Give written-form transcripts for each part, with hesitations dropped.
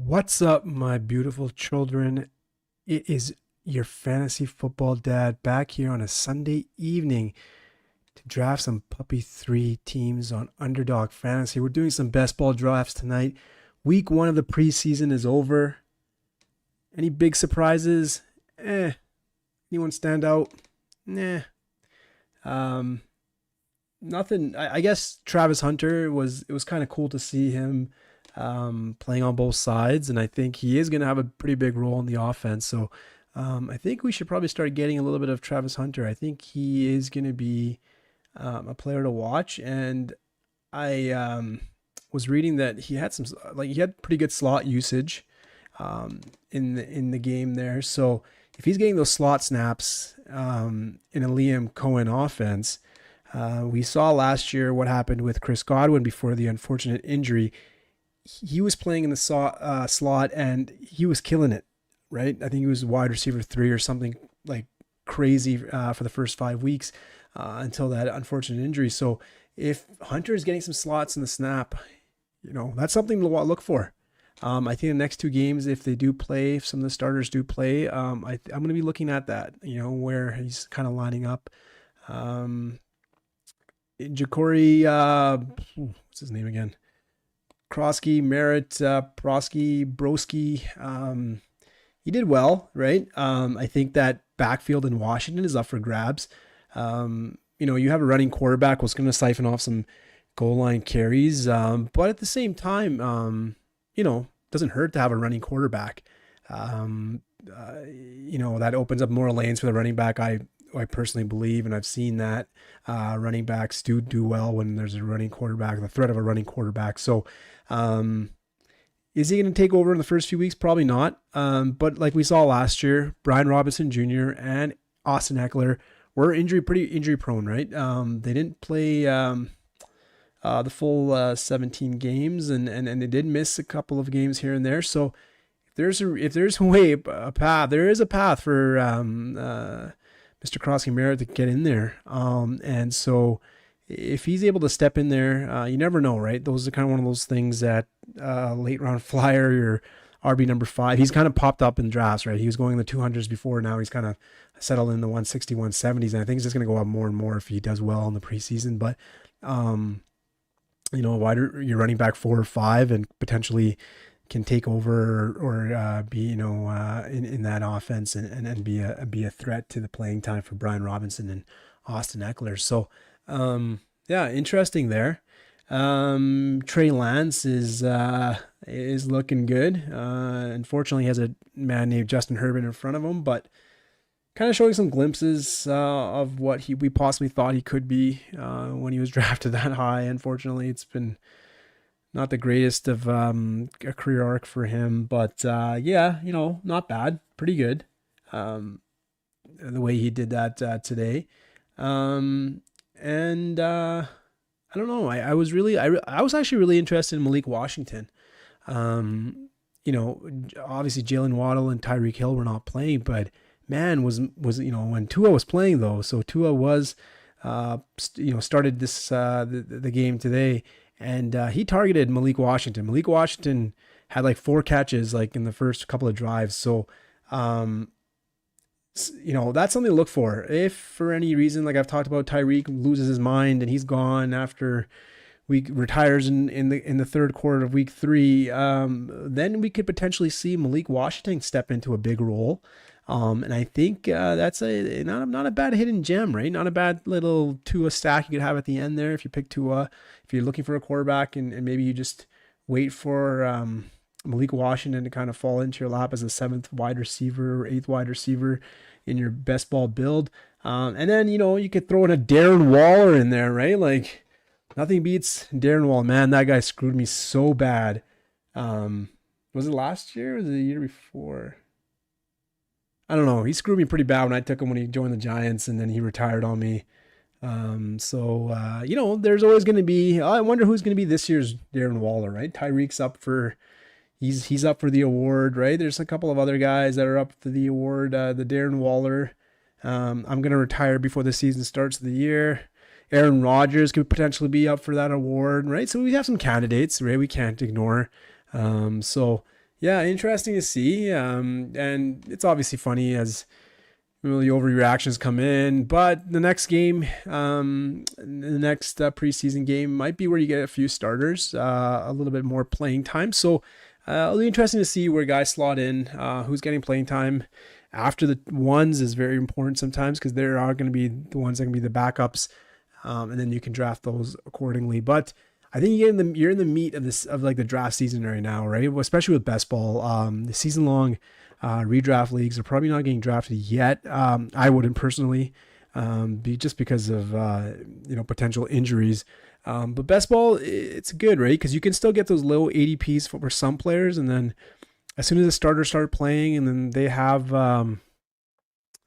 What's up, my beautiful children? It is your fantasy football dad back here on a Sunday evening to draft some puppy 3 teams on Underdog Fantasy. We're doing some best ball drafts tonight. Week 1 of the preseason is over. Any big surprises? Anyone stand out? Nah. Um, Nothing. I guess Travis Hunter it was kind of cool to see him playing on both sides, and I think he is going to have a pretty big role in the offense. So I think we should probably start getting a little bit of Travis Hunter. I think he is going to be a player to watch, and I was reading that he had he had pretty good slot usage in the game there. So if he's getting those slot snaps in a Liam Cohen offense, we saw last year what happened with Chris Godwin before the unfortunate injury. He was playing in the slot and he was killing it, right? I think he was wide receiver 3 or something like crazy for the first 5 weeks until that unfortunate injury. So if Hunter is getting some slots in the snap, that's something to look for. I think the next 2 games, if some of the starters do play, I'm going to be looking at that, where he's kind of lining up. Ja'Cory, what's his name again? Krosky, Merritt, Prosky, Broski. He did well, right? I think that backfield in Washington is up for grabs. You have a running quarterback who's going to siphon off some goal line carries, but at the same time, doesn't hurt to have a running quarterback. That opens up more lanes for the running back. I personally believe, and I've seen that running backs do well when there's a running quarterback, the threat of a running quarterback. So is he going to take over in the first few weeks? Probably not. But like we saw last year, Brian Robinson Jr. and Austin Eckler were pretty injury prone, right? They didn't play the full 17 games, and they did miss a couple of games here and there. So if there's a path, there is a path for Mr. Krosky Merritt to get in there. And so if he's able to step in there, you never know, right? Those are kind of one of those things that late round flyer, your RB number 5, he's kind of popped up in drafts, right? He was going in the 200s before. Now he's kind of settled in the 160, 170s. And I think it's just going to go up more and more if he does well in the preseason. But, your running back 4 or 5 and potentially can take over or be in that offense and be a threat to the playing time for Brian Robinson and Austin Eckler. So interesting there. Trey Lance is looking good. Unfortunately, he has a man named Justin Herbert in front of him, but kind of showing some glimpses of what we possibly thought he could be when he was drafted that high. Unfortunately, it's been not the greatest of a career arc for him, but not bad, pretty good. The way he did that today, and I don't know. I was actually really interested in Malik Washington. Obviously Jalen Waddle and Tyreek Hill were not playing, but man, was when Tua was playing though. So Tua was started this the game today. And he targeted Malik Washington. Malik Washington had like 4 catches like in the first couple of drives. So, that's something to look for. If for any reason, like I've talked about, Tyreek loses his mind and he's gone after retires in the third quarter of week 3, then we could potentially see Malik Washington step into a big role. And I think that's not a bad hidden gem, right? Not a bad little Tua stack you could have at the end there if you pick Tua. If you're looking for a quarterback and maybe you just wait for Malik Washington to kind of fall into your lap as a 7th wide receiver or 8th wide receiver in your best ball build. And then, you could throw in a Darren Waller in there, right? Like nothing beats Darren Waller. Man, that guy screwed me so bad. Was it last year or was it the year before? I don't know. He screwed me pretty bad when I took him when he joined the Giants, and then he retired on me. There's always going to be. I wonder who's going to be this year's Darren Waller, right? Tyreek's up for. He's up for the award, right? There's a couple of other guys that are up for the award. The Darren Waller. I'm going to retire before the season starts of the year. Aaron Rodgers could potentially be up for that award, right? So we have some candidates, right? We can't ignore. Yeah, interesting to see. And it's obviously funny as the overreactions come in, but the next game, the next preseason game might be where you get a few starters, a little bit more playing time. So it'll be interesting to see where guys slot in, who's getting playing time after the ones is very important sometimes because there are going to be the ones that can be the backups, and then you can draft those accordingly. But I think you're in the meat of this of like the draft season right now, right? Especially with best ball, the season long redraft leagues are probably not getting drafted yet. I wouldn't personally, be just because of potential injuries. But best ball, it's good, right? Because you can still get those low ADPs for some players, and then as soon as the starters start playing, and then they have a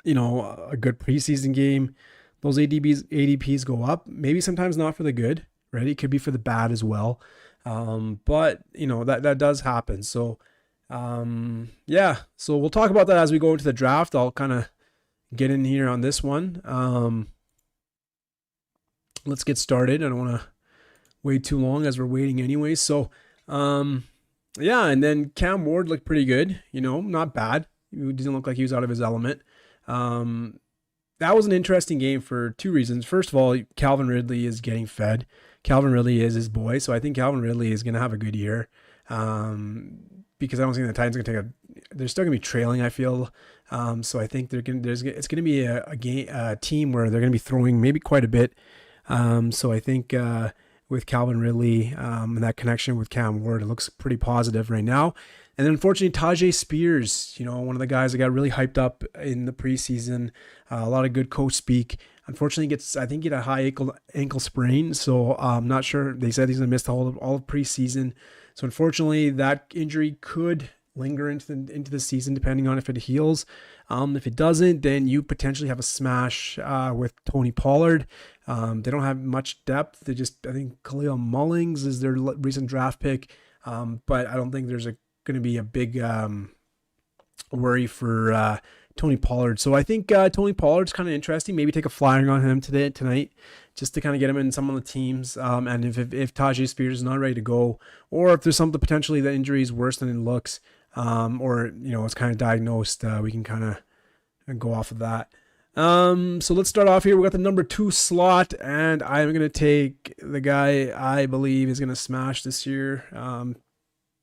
good preseason game, those ADPs go up. Maybe sometimes not for the good, right? It could be for the bad as well. But that does happen. So yeah, so we'll talk about that as we go into the draft. I'll kind of get in here on this one. Let's get started. I don't want to wait too long as we're waiting anyway. So yeah, and then Cam Ward looked pretty good, not bad. He didn't look like he was out of his element. That was an interesting game for two reasons. First of all, Calvin Ridley is getting fed. Calvin Ridley is his boy, so I think Calvin Ridley is going to have a good year. Because I don't think the Titans are going to they're still going to be trailing, I feel. So I think it's going to be a team where they're going to be throwing maybe quite a bit. So I think with Calvin Ridley and that connection with Cam Ward, it looks pretty positive right now. And then unfortunately, Tajay Spears, one of the guys that got really hyped up in the preseason, a lot of good coach speak. Unfortunately, I think he had a high ankle sprain, so I'm not sure. They said he's going to miss all of preseason. So unfortunately, that injury could linger into the season, depending on if it heals. If it doesn't, then you potentially have a smash with Tony Pollard. They don't have much depth. I think Khalil Mullings is their recent draft pick, but I don't think there's going to be a big worry for Tony Pollard. So I think Tony Pollard's kind of interesting. Maybe take a flyer on him tonight, just to kind of get him in some of the teams. And if Tajay Spears is not ready to go, or if there's something potentially the injury is worse than it looks, or it's kind of diagnosed, we can kind of go off of that. So let's start off here. We got the number 2 slot, and I'm gonna take the guy I believe is gonna smash this year.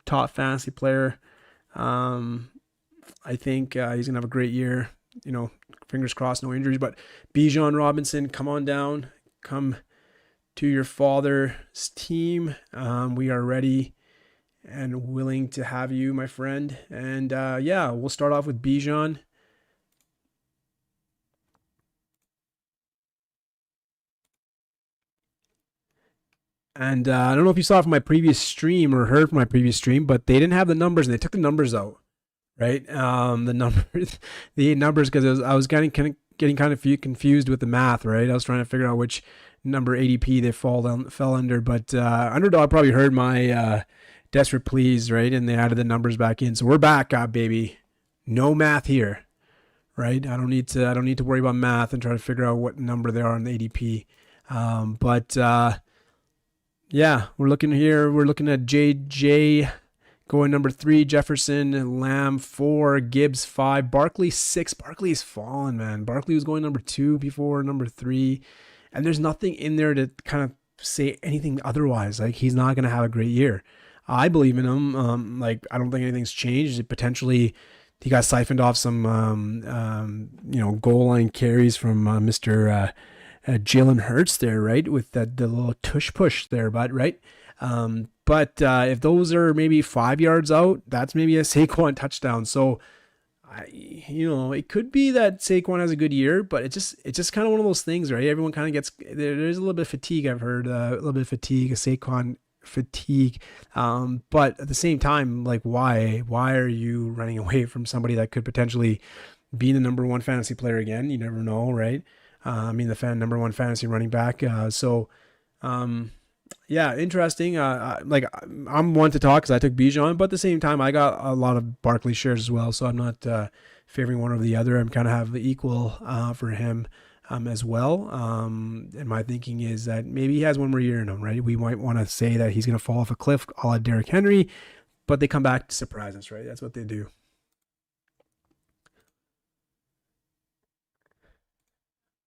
Top fantasy player. I think he's gonna have a great year. Fingers crossed, no injuries. But Bijan Robinson, come on down, come to your father's team. We are ready and willing to have you, my friend. And yeah, we'll start off with Bijan. And I don't know if you saw from my previous stream or heard from my previous stream, but they didn't have the numbers and they took the numbers out, right? The numbers, because I was getting kind of confused with the math, right? I was trying to figure out which number ADP they fell under, but Underdog probably heard my desperate pleas, right? And they added the numbers back in, so we're back, baby. No math here, right? I don't need to worry about math and try to figure out what number they are on the ADP. Yeah, we're looking here. We're looking at JJ going number 3, Jefferson, Lamb 4, Gibbs 5, Barkley 6. Barkley's fallen, man. Barkley was going number 2 before number 3, and there's nothing in there to kind of say anything otherwise. Like, he's not going to have a great year. I believe in him. I don't think anything's changed. Potentially, he got siphoned off some, goal line carries from Mr. Jalen Hurts there, right? With the little tush push there, but right. But if those are maybe 5 yards out, that's maybe a Saquon touchdown. So, it could be that Saquon has a good year, but it's just kind of one of those things, right? Everyone kind of gets there's a little bit of fatigue. I've heard a little bit of fatigue, a Saquon fatigue. But at the same time, like, why are you running away from somebody that could potentially be the number 1 fantasy player again? You never know, right? The number 1 fantasy running back. Yeah, interesting. I'm one to talk because I took Bijan, but at the same time, I got a lot of Barkley shares as well, so I'm not favoring one over the other. I'm kind of have the equal for him as well. And my thinking is that maybe he has one more year in him, right? We might want to say that he's going to fall off a cliff a la Derrick Henry, but they come back to surprise us, right? That's what they do.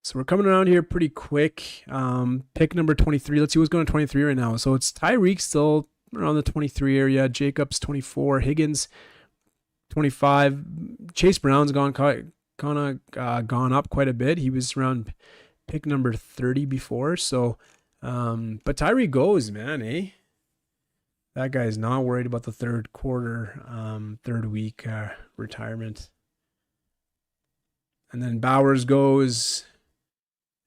So we're coming around here pretty quick. Pick number 23. Let's see what's going on 23 right now. So it's Tyreek still around the 23 area. Jacobs 24. Higgins 25. Chase Brown's gone up quite a bit. He was around pick number 30 before. So, but Tyreek goes, man, eh? That guy's not worried about the third week retirement. And then Bowers goes.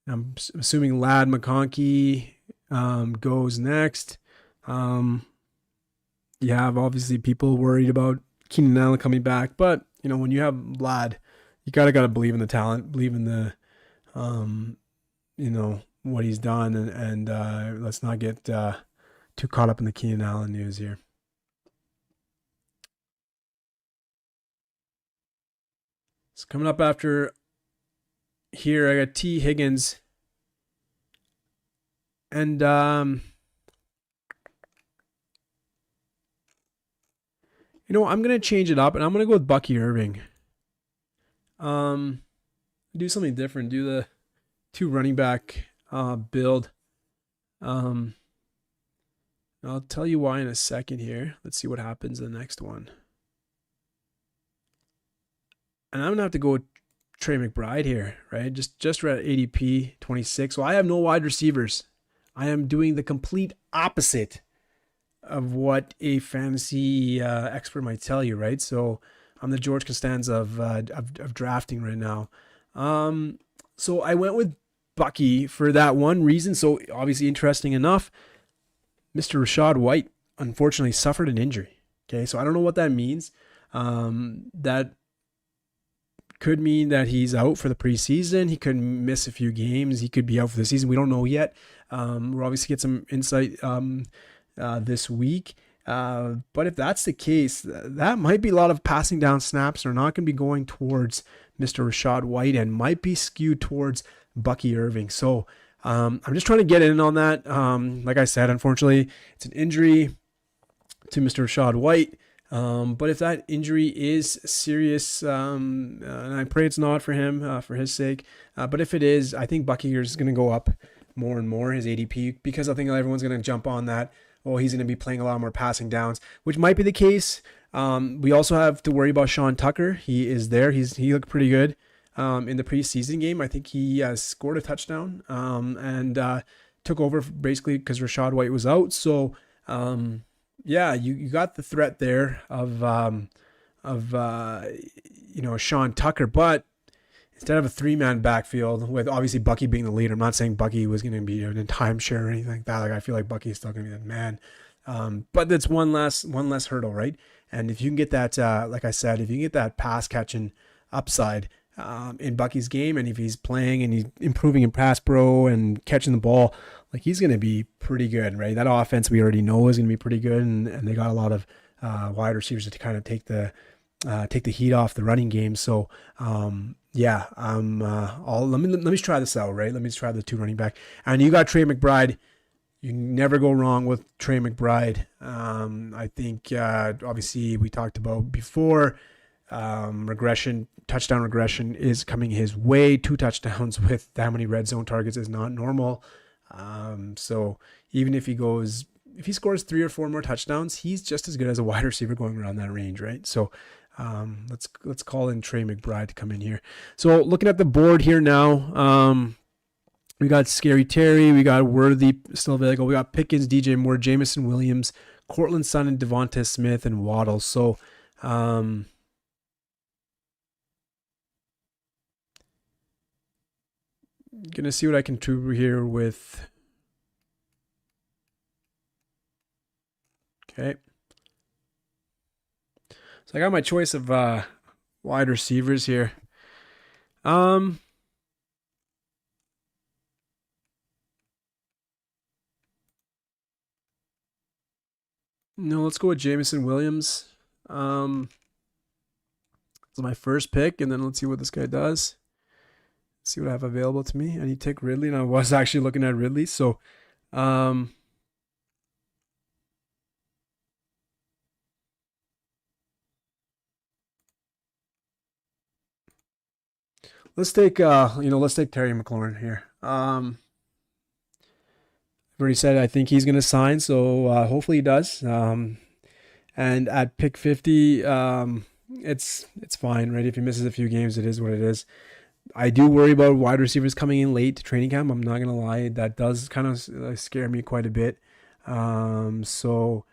I'm assuming Ladd McConkey goes next. You have obviously people worried about Keenan Allen coming back, but when you have Ladd, you gotta believe in the talent, believe in the what he's done, and let's not get too caught up in the Keenan Allen news here. So coming up after here, I got T. Higgins. And I'm going to change it up, and I'm going to go with Bucky Irving. Do something different. Do the 2 running back build. I'll tell you why in a second here. Let's see what happens in the next one. And I'm going to have to go with Trey McBride here, right? Just right at ADP 26. So I have no wide receivers. I am doing the complete opposite of what a fantasy expert might tell you, right? So I'm the George Costanza of drafting right now. So I went with Bucky for that one reason. So obviously, interesting enough, Mr. Rachaad White unfortunately suffered an injury. Okay, so I don't know what that means. That could mean that he's out for the preseason. He could miss a few games. He could be out for the season. We don't know yet. We'll obviously get some insight this week. But if that's the case, that might be a lot of passing down snaps are not going to be going towards Mr. Rachaad White and might be skewed towards Bucky Irving. So I'm just trying to get in on that. Like I said, unfortunately, it's an injury to Mr. Rachaad White. But if that injury is serious, and I pray it's not for him, for his sake, but if it is, I think Bucky is going to go up more and more, his ADP, because I think everyone's going to jump on that. Oh, he's going to be playing a lot more passing downs, which might be the case. We also have to worry about Sean Tucker. He is there. He looked pretty good in the preseason game. I think he scored a touchdown and took over basically because Rachaad White was out. So, yeah, you got the threat there of Sean Tucker, but instead of a 3-man backfield with obviously Bucky being the leader, I'm not saying Bucky was going to be in timeshare or anything like that. Like I feel like Bucky is still going to be that man, but that's one less hurdle, right? And if you can get that, like I said, if you can get that pass catching upside in Bucky's game, and if he's playing and he's improving in pass pro and catching the ball, like he's going to be pretty good, right? That offense we already know is going to be pretty good, and they got a lot of wide receivers to kind of take the heat off the running game. So yeah, let me try this out, right? Let me try the 2 running back, and you got Trey McBride. You never go wrong with Trey McBride. I think obviously we talked about before. Touchdown regression is coming his way. 2 touchdowns with that many red zone targets is not normal. So even if he scores 3 or 4 more touchdowns, he's just as good as a wide receiver going around that range, right? So let's call in Trey McBride to come in here. So looking at the board here now, we got Scary Terry, we got Worthy still available, we got Pickens, DJ Moore, Jamison Williams, Cortland Sutton, Devonta Smith, and Waddle. So gonna see what I can do here with. Okay. So I got my choice of wide receivers here. No, let's go with Jamison Williams. It's my first pick, and then let's see what this guy does. See what I have available to me. I need to take Ridley, and I was actually looking at Ridley. So, Let's take let's take Terry McLaurin here. I've already said I think he's going to sign, so hopefully he does. And at pick 50, it's fine, right? If he misses a few games, it is what it is. I do worry about wide receivers coming in late to training camp. I'm not gonna lie, that does kind of scare me quite a bit. So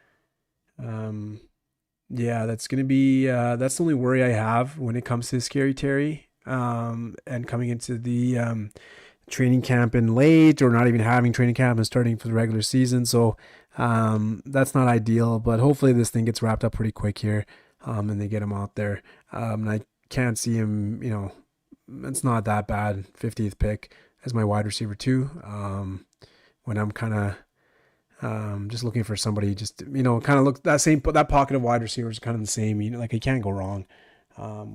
yeah, that's the only worry I have when it comes to Scary Terry. And coming into the training camp in late, or not even having training camp and starting for the regular season. So that's not ideal, but hopefully this thing gets wrapped up pretty quick here, and they get him out there. And I can't see him, it's not that bad. 50th pick as my wide receiver too. When I'm kind of just looking for somebody, just kind of look that pocket of wide receivers is kind of the same. Like you can't go wrong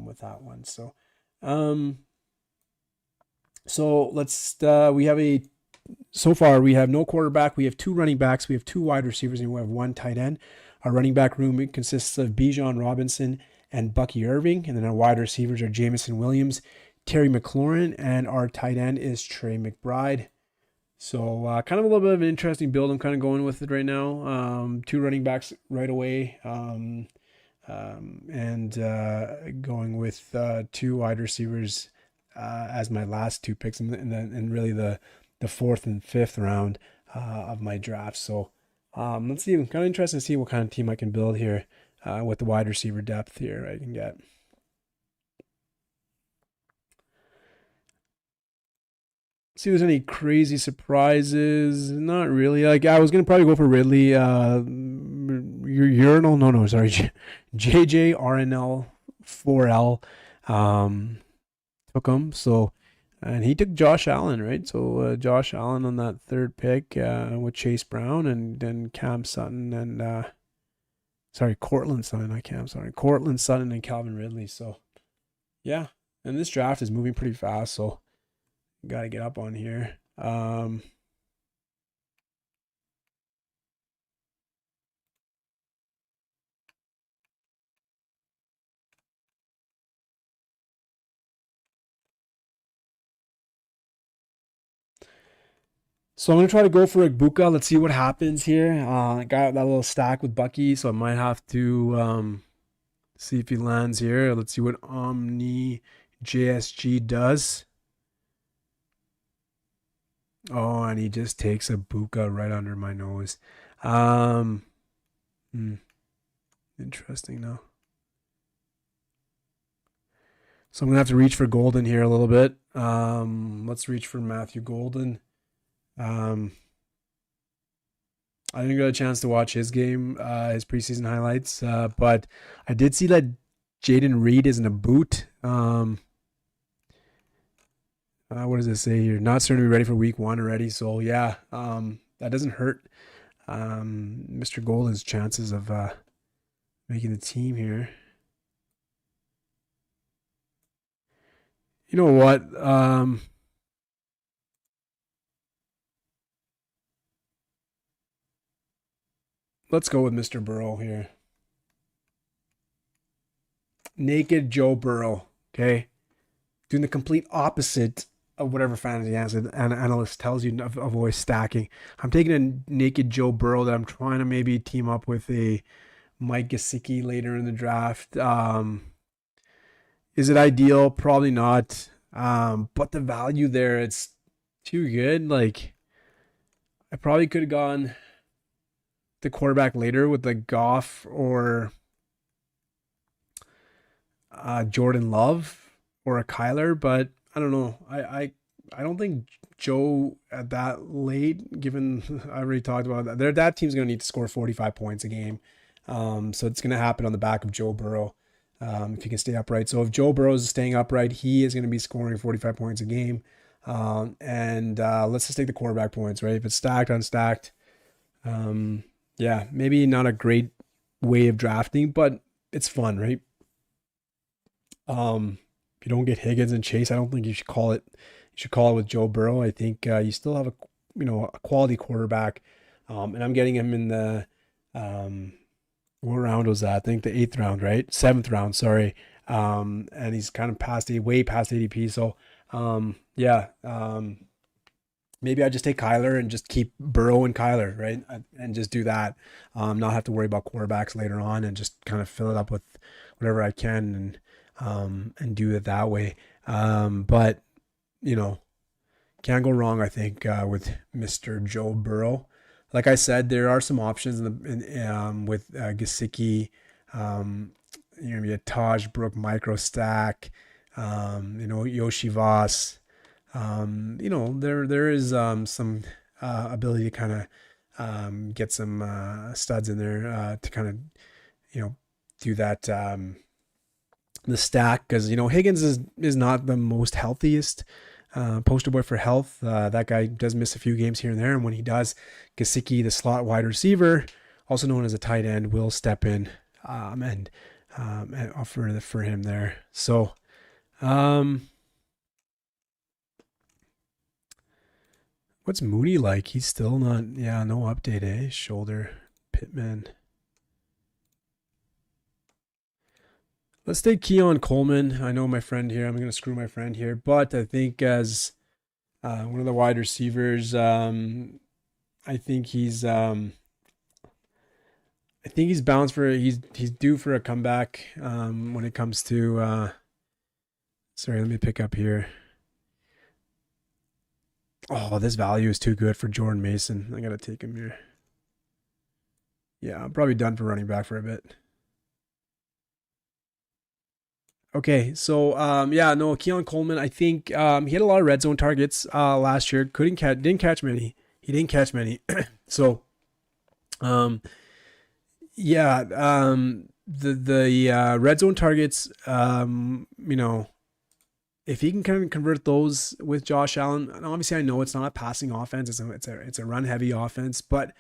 with that one. So let's so far we have no quarterback, we have 2 running backs, we have 2 wide receivers, and we have 1 tight end. Our running back room consists of Bijan Robinson and Bucky Irving, and then our wide receivers are Jamison Williams, Terry McLaurin, and our tight end is Trey McBride. So kind of a little bit of an interesting build. I'm kind of going with it right now. 2 running backs right away, and going with 2 wide receivers as my last 2 picks in really the 4th and 5th round of my draft. So let's see. I'm kind of interested to see what kind of team I can build here with the wide receiver depth here I can get. See if there's any crazy surprises. Not really. Like I was gonna probably go for Ridley. Urinal. No. Sorry. JJ RNL 4L took him. So, and he took Josh Allen, right? So Josh Allen on that 3rd pick with Chase Brown and then Cam Sutton and Cortland Sutton, not Cam. Cortland Sutton and Calvin Ridley. So, yeah. And this draft is moving pretty fast. So. Got to get up on here. So I'm going to try to go for Igbuka. Let's see what happens here. I got that little stack with Bucky, so I might have to see if he lands here. Let's see what Omni JSG does. Oh, and he just takes Igbuka right under my nose. Interesting, though. So I'm going to have to reach for Golden here a little bit. Let's reach for Matthew Golden. I didn't get a chance to watch his game, his preseason highlights, but I did see that Jaden Reed is in a boot. What does it say here? Not starting to be ready for week 1 already. So yeah, that doesn't hurt Mr. Golden's chances of making the team here. You know what? Let's go with Mr. Burrow here. Naked Joe Burrow, okay? Doing the complete opposite of whatever fantasy analyst tells you of avoid stacking. I'm taking a naked Joe Burrow that I'm trying to maybe team up with a Mike Gesicki later in the draft. Is it ideal? Probably not. But the value there, it's too good. Like, I probably could have gone the quarterback later with the Goff or Jordan Love or a Kyler, but I don't know. I don't think Joe at that late, given I already talked about that. That team's going to need to score 45 points a game. So it's going to happen on the back of Joe Burrow if he can stay upright. So if Joe Burrow is staying upright, he is going to be scoring 45 points a game. And let's just take the quarterback points, right? If it's stacked, unstacked, yeah, maybe not a great way of drafting, but it's fun, right? If you don't get Higgins and Chase, I don't think you should call it. You should call it with Joe Burrow. I think you still have a quality quarterback, and I'm getting him in the what round was that? I think the 8th round, right? 7th round, sorry. And he's kind of way past ADP. So, yeah, maybe I just take Kyler and just keep Burrow and Kyler, right? And just do that. Not have to worry about quarterbacks later on, and just kind of fill it up with whatever I can, and do it that way. But you know, can't go wrong, I think, with Mr. Joe Burrow. Like I said, there are some options with Gesicki, maybe a Taj Brook micro stack, Yoshi Voss. There is some ability to kind of get some studs in there to kind of do that the stack, because Higgins is not the most healthiest poster boy for health. That guy does miss a few games here and there, and when he does, Gesicki, the slot wide receiver, also known as a tight end, will step in and offer for him there. So what's Moody like? He's still not, no update, eh? Shoulder, Pittman. Let's take Keon Coleman. I know my friend here. I'm going to screw my friend here, but I think as one of the wide receivers, I think he's bounced for he's due for a comeback when it comes to. Sorry, let me pick up here. Oh, this value is too good for Jordan Mason. I gotta take him here. Yeah, I'm probably done for running back for a bit. Okay, so Keon Coleman, I think he had a lot of red zone targets last year. Didn't catch many. He didn't catch many. So the red zone targets, if he can kind of convert those with Josh Allen, and obviously I know it's not a passing offense, it's a run heavy offense, but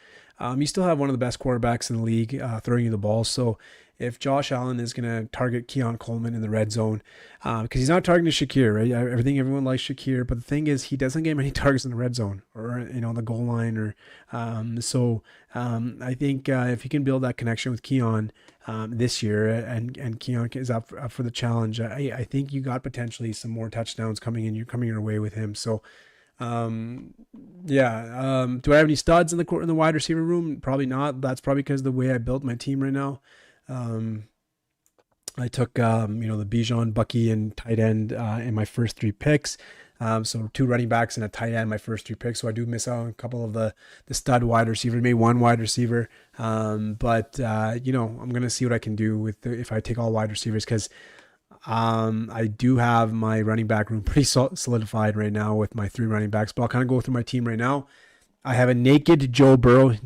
you still have one of the best quarterbacks in the league throwing you the ball. So if Josh Allen is going to target Keon Coleman in the red zone, because he's not targeting Shakir, right? Everyone likes Shakir, but the thing is, he doesn't get many targets in the red zone or the goal line, or I think if he can build that connection with Keon this year, and Keon is up for the challenge, I think you got potentially some more touchdowns coming your way with him. So. Do I have any studs in the wide receiver room? Probably not. That's probably because of the way I built my team right now. I took the Bijan, Bucky, and tight end in my first 3 picks. So 2 running backs and a tight end my first 3 picks. So I do miss out on a couple of the stud wide receivers, maybe 1 wide receiver. But I'm gonna see what I can do if I take all wide receivers, because I do have my running back room pretty solidified right now with my 3 running backs, but I'll kind of go through my team right now. I have a naked Joe Burrow,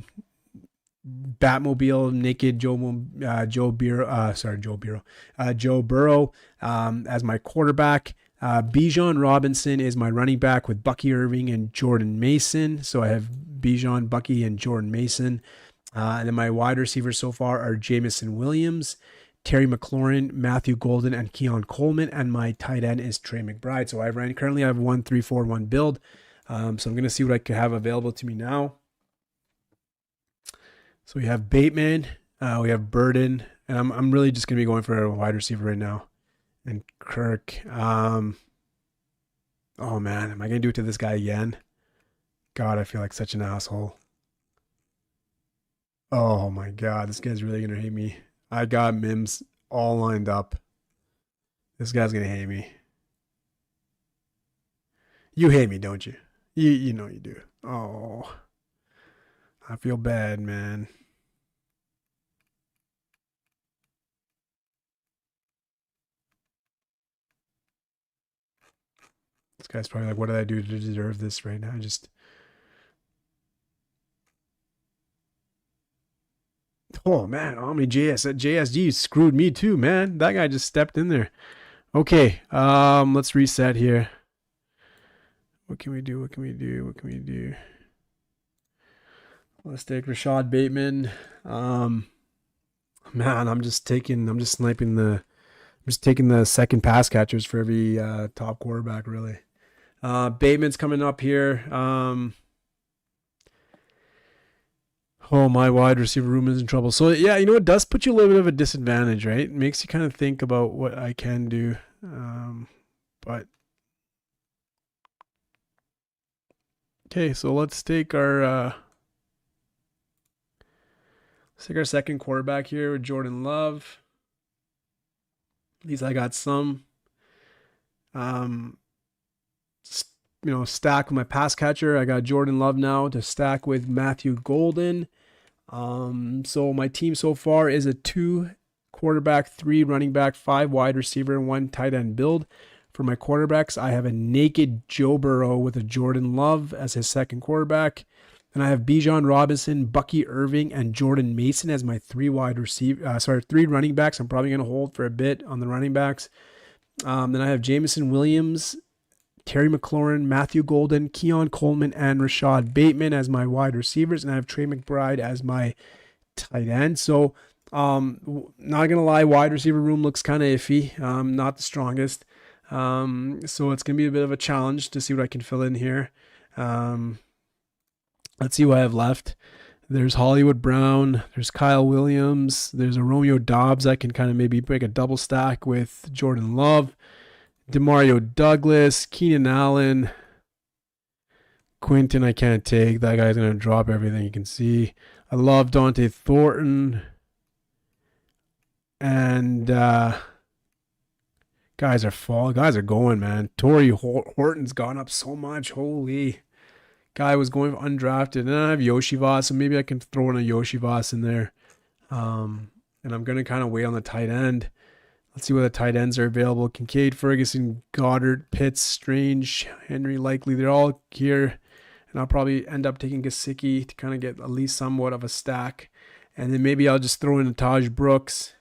Batmobile, naked Joe Burrow as my quarterback. Bijan Robinson is my running back with Bucky Irving and Jordan Mason. So I have Bijan, Bucky, and Jordan Mason. And then my wide receivers so far are Jamison Williams, Terry McLaurin, Matthew Golden, and Keon Coleman, and my tight end is Trey McBride. So currently I have 1-3-4-1 build. So I'm going to see what I could have available to me now. So we have Bateman, we have Burden, and I'm really just going to be going for a wide receiver right now. And Kirk. Oh man, am I going to do it to this guy again? God, I feel like such an asshole. Oh my God, this guy's really going to hate me. I got Mims all lined up. This guy's going to hate me. You hate me, don't you? You know you do. Oh, I feel bad, man. This guy's probably like, what did I do to deserve this right now? Oh man, Omni JSG screwed me too, man. That guy just stepped in there. Okay, let's reset here. What can we do? Let's take Rashad Bateman. Man, I'm just taking the second pass catchers for every top quarterback, really. Bateman's coming up here. Oh, my wide receiver room is in trouble. So yeah, it does put you a little bit of a disadvantage, right? It makes you kind of think about what I can do. But okay, so let's take our second quarterback here with Jordan Love. At least I got some um stack with my pass catcher. I got Jordan Love now to stack with Matthew Golden. So my team so far is a 2 quarterback, 3 running back, 5 wide receiver, and 1 tight end build. For my quarterbacks, I have a naked Joe Burrow with a Jordan Love as his second quarterback. And I have Bijan Robinson, Bucky Irving, and Jordan Mason as my 3 3 running backs. I'm probably going to hold for a bit on the running backs. Then I have Jameson Williams, Terry McLaurin, Matthew Golden, Keon Coleman, and Rashad Bateman as my wide receivers. And I have Trey McBride as my tight end. So, not going to lie, wide receiver room looks kind of iffy. Not the strongest. So it's going to be a bit of a challenge to see what I can fill in here. Let's see what I have left. There's Hollywood Brown. There's Kyle Williams. There's a Romeo Dobbs. I can kind of maybe break a double stack with Jordan Love. Demario Douglas, Keenan Allen, Quinton I can't take. That guy's going to drop everything you can see. I love Dante Thornton. And guys are going, man. Torrey Horton's gone up so much. Holy. Guy was going undrafted. And I have Yoshivas, so maybe I can throw in a Yoshivas in there. And I'm going to kind of wait on the tight end. Let's see what the tight ends are available. Kincaid, Ferguson, Goddard, Pitts, Strange, Henry, Likely. They're all here. And I'll probably end up taking Gesicki to kind of get at least somewhat of a stack. And then maybe I'll just throw in Taj Brooks.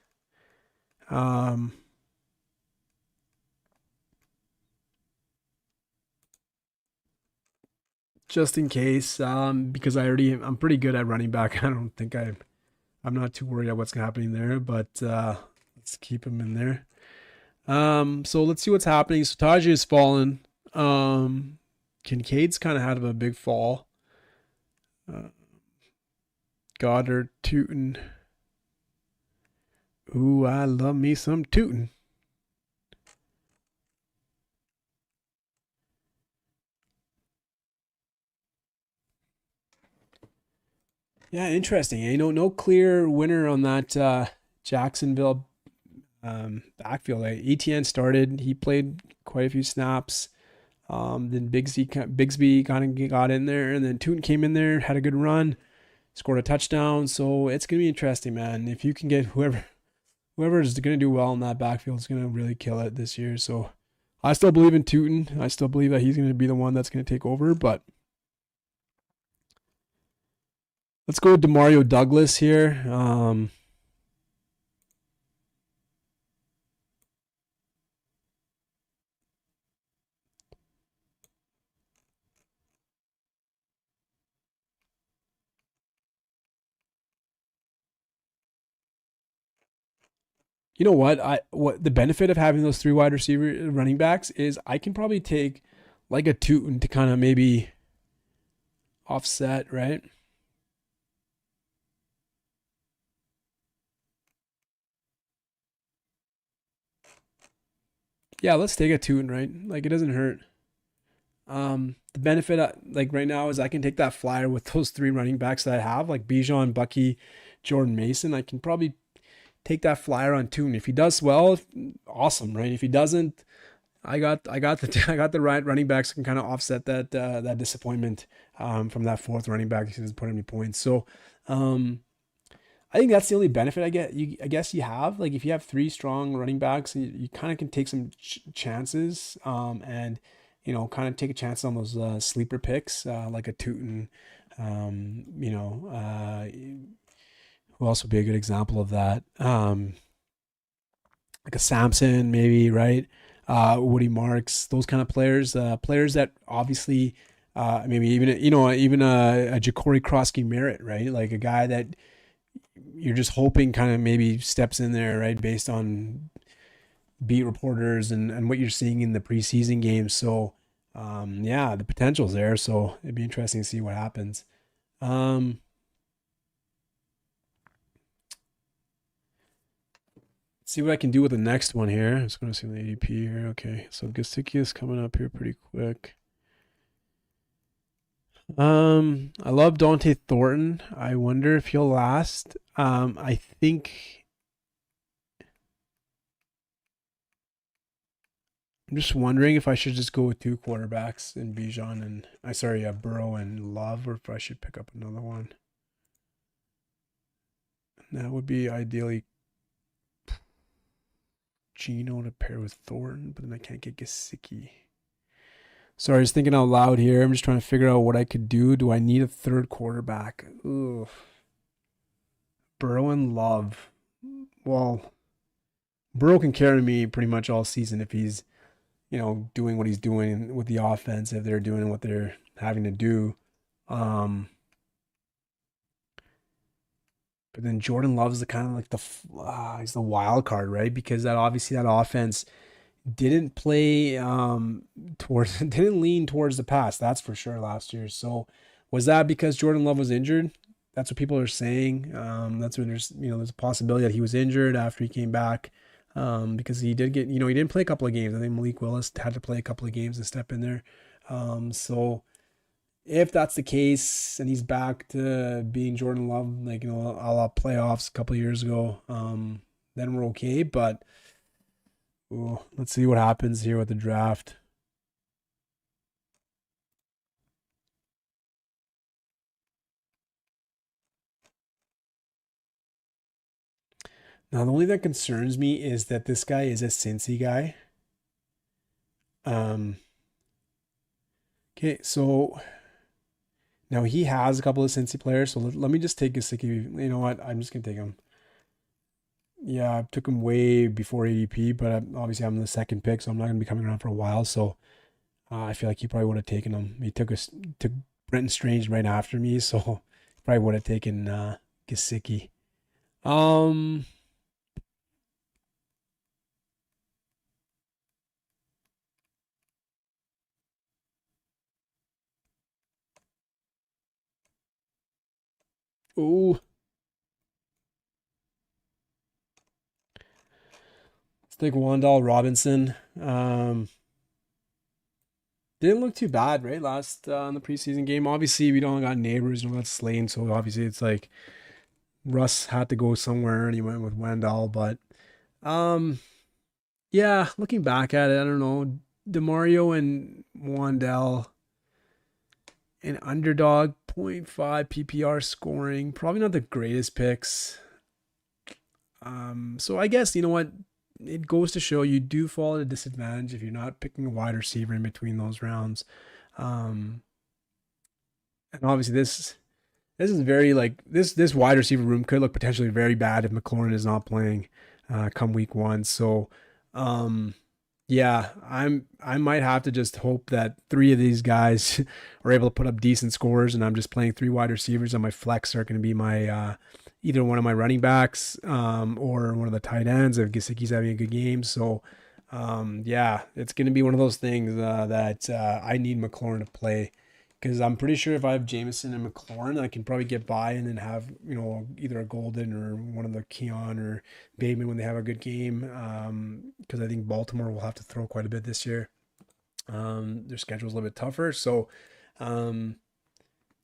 Just in case, because I'm pretty good at running back. I don't think I'm not too worried about what's happening there, but let's keep him in there. So let's see what's happening. So Tajay has fallen. Kincaid's kind of had a big fall. Goddard, Tootin. Ooh, I love me some Tootin. Yeah, interesting. No clear winner on that Jacksonville backfield. ETN started. He played quite a few snaps. Then Bigsby kind of got in there, and then Tootin came in there, had a good run, scored a touchdown. So it's gonna be interesting, man. If you can get whoever is gonna do well in that backfield is gonna really kill it this year. So I still believe in Tootin. I still believe that he's gonna be the one that's gonna take over, but. Let's go with Demario Douglas here. You know what the benefit of having those 3 wide receiver running backs is I can probably take like a Tootin to kind of maybe offset, right? Yeah, let's take a Tootin, right? Like it doesn't hurt. The benefit like right now is I can take that flyer with those 3 running backs that I have, like Bijan, Bucky, Jordan Mason. I can probably take that flyer on Tootin. If he does well, awesome, right? If he doesn't, I got the right running backs can kind of offset that disappointment from that 4th running back. He doesn't put any points. So I think that's the only benefit I guess you have. Like if you have 3 strong running backs, you kind of can take some chances and kind of take a chance on those sleeper picks like a Tootin. Who else would be a good example of that? Like a Samson, maybe, right? Woody Marks, those kind of players. Players that obviously, maybe even a Ja'Cory Krosky Merritt, right? Like a guy that you're just hoping kind of maybe steps in there, right? Based on beat reporters and what you're seeing in the preseason games. So, yeah, the potential's there. So it'd be interesting to see what happens. See what I can do with the next one here. I'm just going to see the ADP here. Okay, so Gesicki is coming up here pretty quick. I love Dante Thornton. I wonder if he'll last. I think I'm just wondering if I should just go with two quarterbacks in Bijan and Burrow and Love, or if I should pick up another one. And that would be ideally Gino to pair with Thornton, but then I can't get Gesicki. Sorry, I was thinking out loud here. I'm just trying to figure out what I could do. Do I need a third quarterback? Ooh. Burrow and Love. Well, Burrow can carry me pretty much all season if he's, doing what he's doing with the offense, if they're doing what they're having to do. But then Jordan Love's the kind of like he's the wild card, right? Because that offense didn't play didn't lean towards the pass, that's for sure, last year. So was that because Jordan Love was injured? That's what people are saying. That's when there's a possibility that he was injured after he came back, because he did get, he didn't play a couple of games. I think Malik Willis had to play a couple of games and step in there. So if that's the case and he's back to being Jordan Love, like, a la playoffs a couple of years ago, then we're okay. But let's see what happens here with the draft. Now, the only thing that concerns me is that this guy is a Cincy guy. Okay, so now he has a couple of Cincy players, so let me just take Gesicki. You know what? I'm just gonna take him. Yeah, I took him way before ADP, but obviously I'm the second pick, so I'm not gonna be coming around for a while. So I feel like he probably would have taken him. He took Brenton Strange right after me, so probably would have taken Gesicki. Um, ooh, let's take Wandale Robinson. Didn't look too bad, right? Last in the preseason game. Obviously, we don't got Neighbors, we don't got Slane, so obviously it's like Russ had to go somewhere and he went with Wendell. But um, yeah, looking back at it, I don't know. DeMario and Wandell and Underdog 0.5 PPR scoring, probably not the greatest picks. So I guess, you know what, it goes to show you do fall at a disadvantage if you're not picking a wide receiver in between those rounds. Um, and obviously this is very, like, this wide receiver room could look potentially very bad if McLaurin is not playing come week one. So yeah, I might have to just hope that three of these guys are able to put up decent scores, and I'm just playing three wide receivers, and my flex are going to be my either one of my running backs or one of the tight ends if Gesicki's having a good game. So yeah, it's going to be one of those things that I need McLaurin to play, because I'm pretty sure if I have Jameson and McLaurin, I can probably get by and then have, either a Golden or one of the Keon or Bateman when they have a good game. Because I think Baltimore will have to throw quite a bit this year. Their schedule's a little bit tougher. So,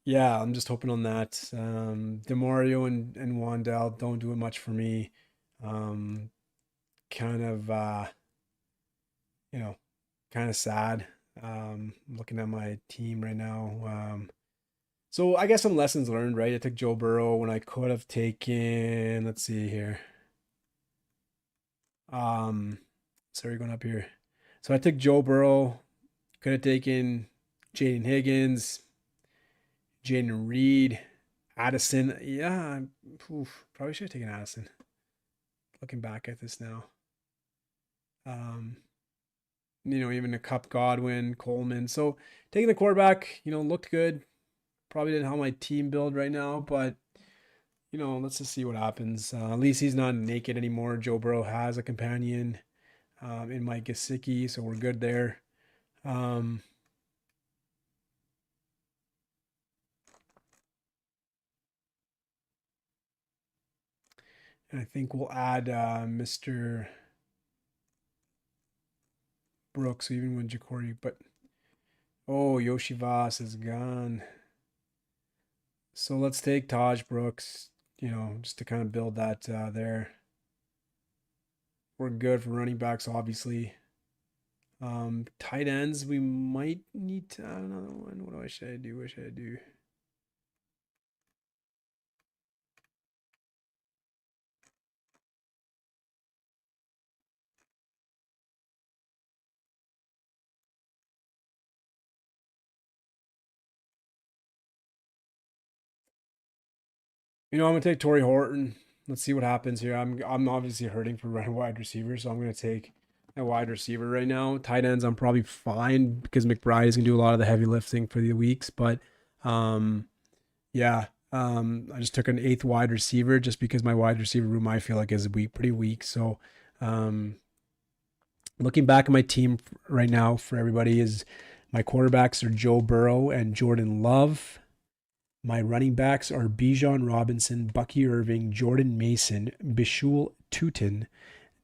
yeah, I'm just hoping on that. DeMario and Wandell don't do it much for me. Kind of, you know, kind of sad. Looking at my team right now. So I guess some lessons learned, right? I took Joe Burrow when I could have taken, let's see here. Um, sorry, going up here. So I took Joe Burrow, could have taken Jaden Higgins, Jaden Reed, Addison. Yeah, probably should have taken Addison. Looking back at this now. Um, even a Cup Godwin, Coleman. So taking the quarterback, looked good. Probably didn't help my team build right now, but let's just see what happens. At least he's not naked anymore. Joe Burrow has a companion in Mike Gesicki, so we're good there. Um, And I think we'll add Mr. Brooks even when Ja'Cory, but oh, Yoshi Voss is gone. So let's take Taj Brooks, just to kind of build that there. We're good for running backs, obviously. Tight ends, we might need to add another one. Should I do? What should I do? I'm gonna take Torrey Horton. Let's see what happens here. I'm obviously hurting for wide receiver, so I'm gonna take a wide receiver right now. Tight ends, I'm probably fine because McBride is gonna do a lot of the heavy lifting for the weeks. But yeah, I just took an 8th wide receiver just because my wide receiver room I feel like is pretty weak. So looking back at my team right now for everybody is my quarterbacks are Joe Burrow and Jordan Love. My running backs are Bijan Robinson, Bucky Irving, Jordan Mason, Bishul Tutin,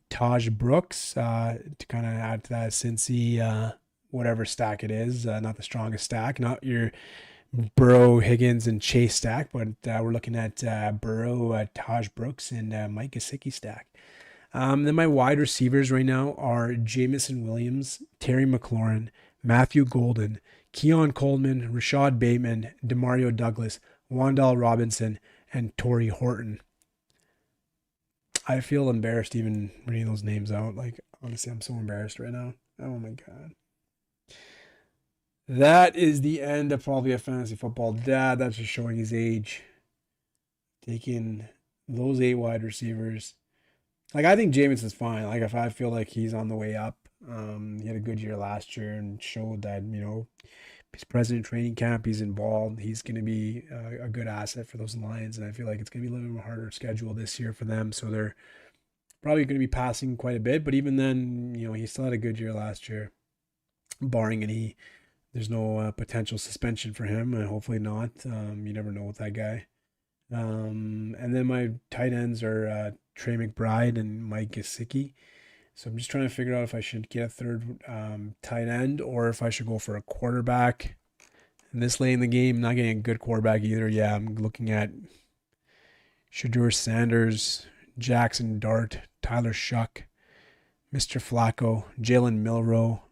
Taj Brooks, to kind of add to that Cincy, whatever stack it is, not the strongest stack, not your Burrow, Higgins, and Chase stack, but we're looking at Burrow, Taj Brooks, and Mike Gesicki stack. Then my wide receivers right now are Jamison Williams, Terry McLaurin, Matthew Golden, Keon Coleman, Rashad Bateman, Demario Douglas, Wan'Dale Robinson, and Torrey Horton. I feel embarrassed even reading those names out. Like, honestly, I'm so embarrassed right now. Oh my God. That is the end of probably a fantasy football dad. That's just showing his age. Taking those 8 wide receivers. Like, I think Jameson's fine. Like, if I feel like he's on the way up, he had a good year last year and showed that, he's present in training camp, he's involved, he's going to be a good asset for those Lions. And I feel like it's going to be a little bit harder schedule this year for them. So they're probably going to be passing quite a bit. But even then, he still had a good year last year, barring there's no potential suspension for him. And hopefully not. You never know with that guy. And then my tight ends are Trey McBride and Mike Gesicki. So I'm just trying to figure out if I should get a 3rd tight end or if I should go for a quarterback. And this late in the game, not getting a good quarterback either. Yeah, I'm looking at Shedeur Sanders, Jackson Dart, Tyler Shuck, Mr. Flacco, Jalen Milroe.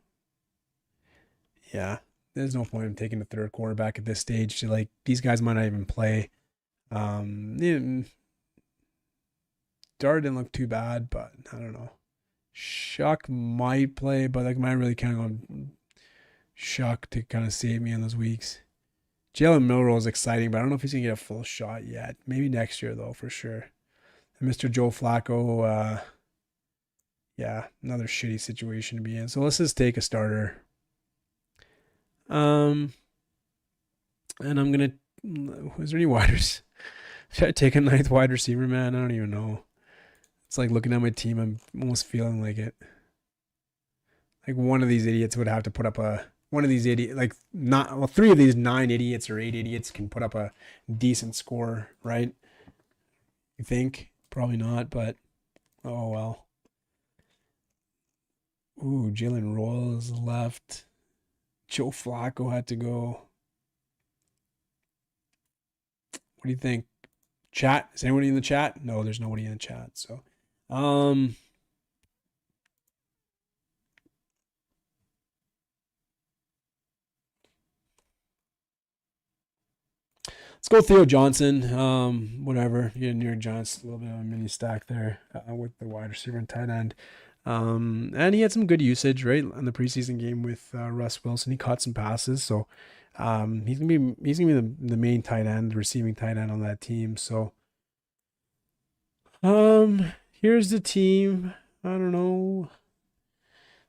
Yeah, there's no point in taking a 3rd quarterback at this stage. Like, these guys might not even play. Dart didn't look too bad, but I don't know. Shuck might play, but like, might really count on Shuck to kind of save me in those weeks. Jalen Milroe is exciting, but I don't know if he's gonna get a full shot yet. Maybe next year though, for sure. And Mr. Joe Flacco, yeah, another shitty situation to be in. So let's just take a starter. And I'm gonna. Is there any widers? Should I take a 9th wide receiver, man? I don't even know. It's like looking at my team, I'm almost feeling like it. Like one of these idiots would have to put up one of these idiots, like not, well, 3 of these 9 idiots or 8 idiots can put up a decent score, right? You think? Probably not, but oh well. Ooh, Jalen Royals left. Joe Flacco had to go. What do you think? Chat? Is anybody in the chat? No, there's nobody in the chat. So, let's go Theo Johnson. Whatever. You get New York Giants, a little bit of a mini stack there with the wide receiver and tight end. And he had some good usage, right, in the preseason game with Russ Wilson. He caught some passes, so he's gonna be the main tight end, the receiving tight end on that team. So, here's the team. I don't know.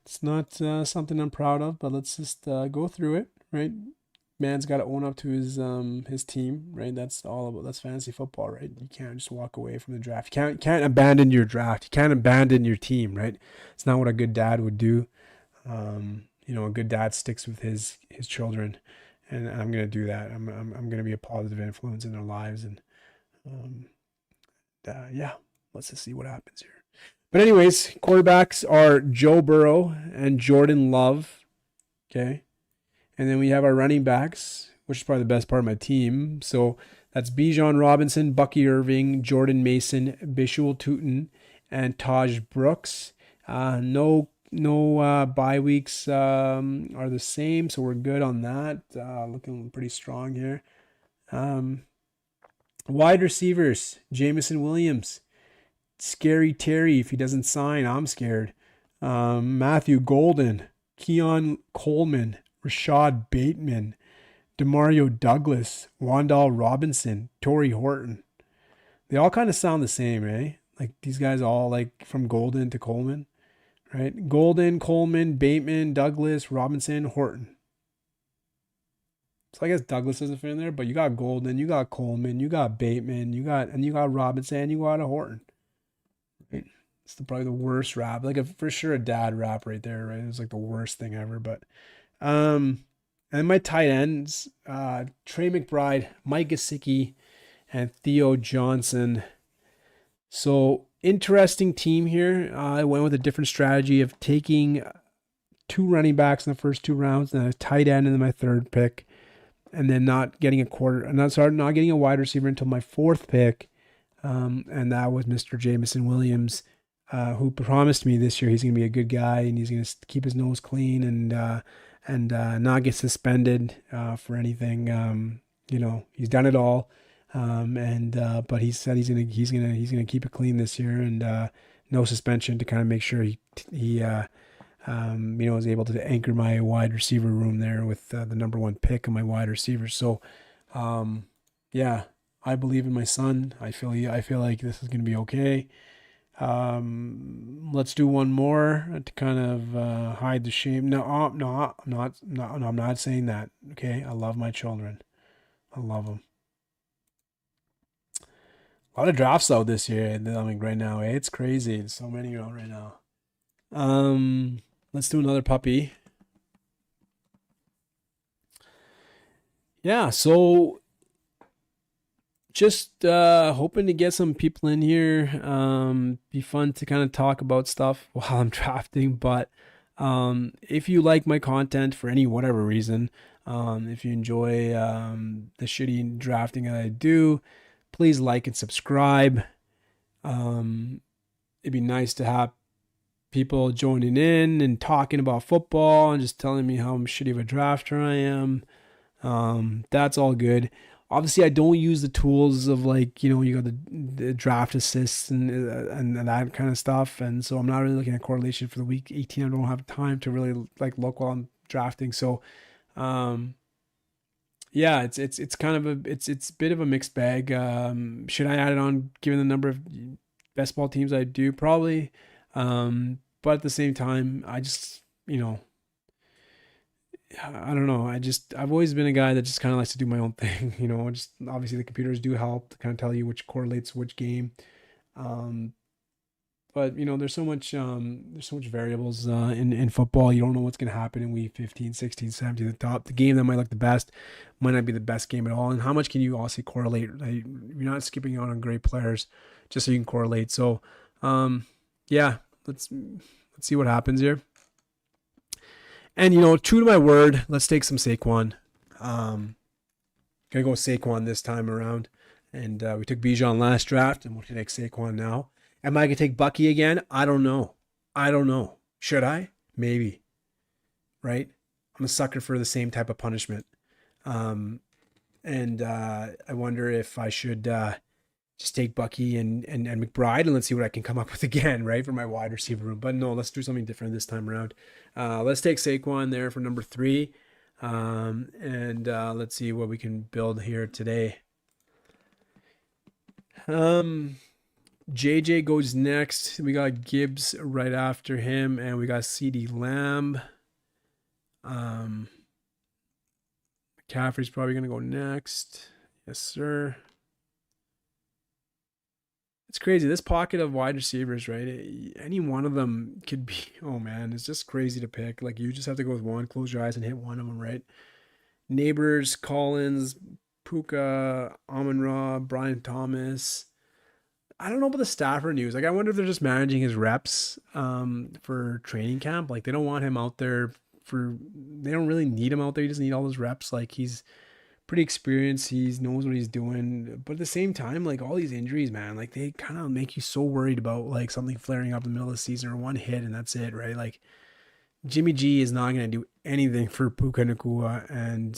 It's not something I'm proud of, but let's just go through it, right? Man's got to own up to his team, right? That's fantasy football, right? You can't just walk away from the draft. You can't abandon your draft. You can't abandon your team, right? It's not what a good dad would do. A good dad sticks with his children, and I'm gonna do that. I'm gonna be a positive influence in their lives, and yeah. Let's just see what happens here. But anyways, quarterbacks are Joe Burrow and Jordan Love. Okay. And then we have our running backs, which is probably the best part of my team. So that's Bijan Robinson, Bucky Irving, Jordan Mason, Bishul Tootin, and Taj Brooks. No bye weeks are the same, so we're good on that. Looking pretty strong here. Wide receivers, Jamison Williams, Scary Terry. If he doesn't sign, I'm scared. Matthew Golden, Keon Coleman, Rashad Bateman, Demario Douglas, Wandale Robinson, Torrey Horton. They all kind of sound the same, eh? Like these guys all like from Golden to Coleman, right? Golden, Coleman, Bateman, Douglas, Robinson, Horton. So I guess Douglas doesn't fit in there, but you got Golden, you got Coleman, you got Bateman, you got Robinson, you got a Horton. Right? It's probably the worst rap, like for sure a dad rap right there, right? It was like the worst thing ever. But and my tight ends, Trey McBride, Mike Gesicki, and Theo Johnson. So interesting team here. I went with a different strategy of taking 2 running backs in the first 2 rounds, and a tight end in my 3rd pick, and then not getting not getting a wide receiver until my 4th pick, and that was Mr. Jamison Williams, who promised me this year he's going to be a good guy and he's going to keep his nose clean and not get suspended for anything. He's done it all. But he said he's gonna keep it clean this year and no suspension to kind of make sure he was able to anchor my wide receiver room there with the number 1 pick of my wide receivers. So, yeah, I believe in my son. I feel like this is gonna be okay. Let's do one more to kind of hide the shame. No, I'm not saying that. Okay, I love my children. I love them. A lot of drafts out this year. I mean, right now, it's crazy. There's so many out right now. Let's do another puppy. Yeah, so just hoping to get some people in here. Be fun to kind of talk about stuff while I'm drafting. But if you like my content for any whatever reason, if you enjoy the shitty drafting that I do, please like and subscribe. It'd be nice to have people joining in and talking about football and just telling me how shitty of a drafter I am. That's all good. Obviously, I don't use the tools of you got the draft assists and that kind of stuff. And so I'm not really looking at correlation for the week 18. I don't have time to really look while I'm drafting. So, yeah, it's kind of it's a bit of a mixed bag. Should I add it on given the number of best ball teams I do? Probably. But at the same time, I just, I don't know. I've always been a guy that just kind of likes to do my own thing, just obviously the computers do help to kind of tell you which correlates which game. But there's so much variables in football. You don't know what's going to happen in week 15, 16, 17, the top. The game that might look the best might not be the best game at all. And how much can you also correlate? You're not skipping out on great players just so you can correlate. So, yeah, let's see what happens here. And true to my word, let's take some Saquon. Gonna go Saquon this time around. And we took Bijan last draft, and we'll take Saquon now. Am I gonna take Bucky again? I don't know. Should I? Maybe. Right? I'm a sucker for the same type of punishment. And I wonder if I should just take Bucky and McBride and let's see what I can come up with again, right, for my wide receiver room. But no, let's do something different this time around. Let's take Saquon there for number 3. And let's see what we can build here today. JJ goes next. We got Gibbs right after him, and we got CeeDee Lamb. McCaffrey's probably going to go next. Yes, sir. It's crazy. This pocket of wide receivers, right? Any one of them could be, oh man, it's just crazy to pick. You just have to go with one, close your eyes and hit one of them, right? Neighbors, Collins, Puka, Amon-Ra, Brian Thomas. I don't know about the Stafford news. Like, I wonder if they're just managing his reps for training camp. Like, they don't want him out there for. They don't really need him out there. He doesn't need all those reps. Like, he's pretty experienced. He knows what he's doing. But at the same time, like all these injuries, man, like they kind of make you so worried about like something flaring up in the middle of the season or one hit and that's it, right? Like Jimmy G is not going to do anything for Puka Nakua and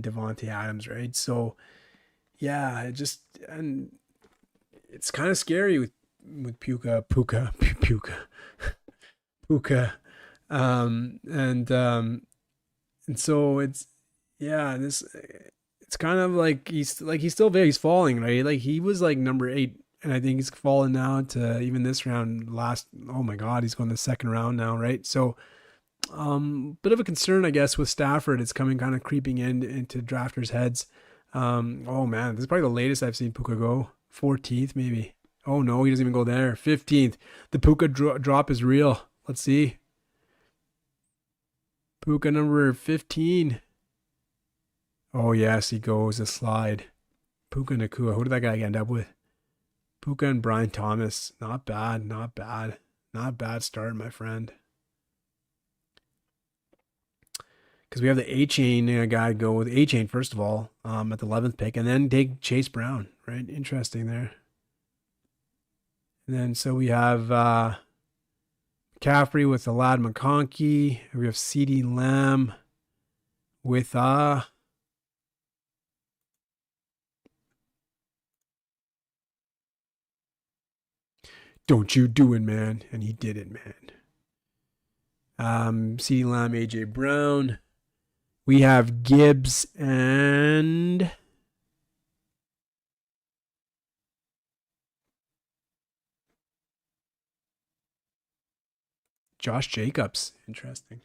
Devontae Adams, right? So yeah, it just and it's kind of scary with Puka, and so it's yeah, this it's kind of like he's still there. He's falling, right? Like he was like number 8, and I think he's fallen now to even this round. Last, oh my God, he's going the second round now, right? So, bit of a concern, I guess, with Stafford. It's coming kind of creeping into drafters' heads. Oh man, this is probably the latest I've seen Puka go. 14th, maybe. Oh no, he doesn't even go there. 15th. The Puka drop is real. Let's see. Puka number 15. Oh, yes, he goes a slide. Puka Nakua. Who did that guy end up with? Puka and Brian Thomas. Not bad, not bad. Not bad start, my friend. Because we have the A-Chain guy go with A-Chain, first of all, at the 11th pick, and then take Chase Brown, right? Interesting there. And then so we have McCaffrey with the Lad McConkey. We have CeeDee Lamb with don't you do it, man. And he did it, man. CeeDee Lamb, AJ Brown. We have Gibbs and Josh Jacobs. Interesting.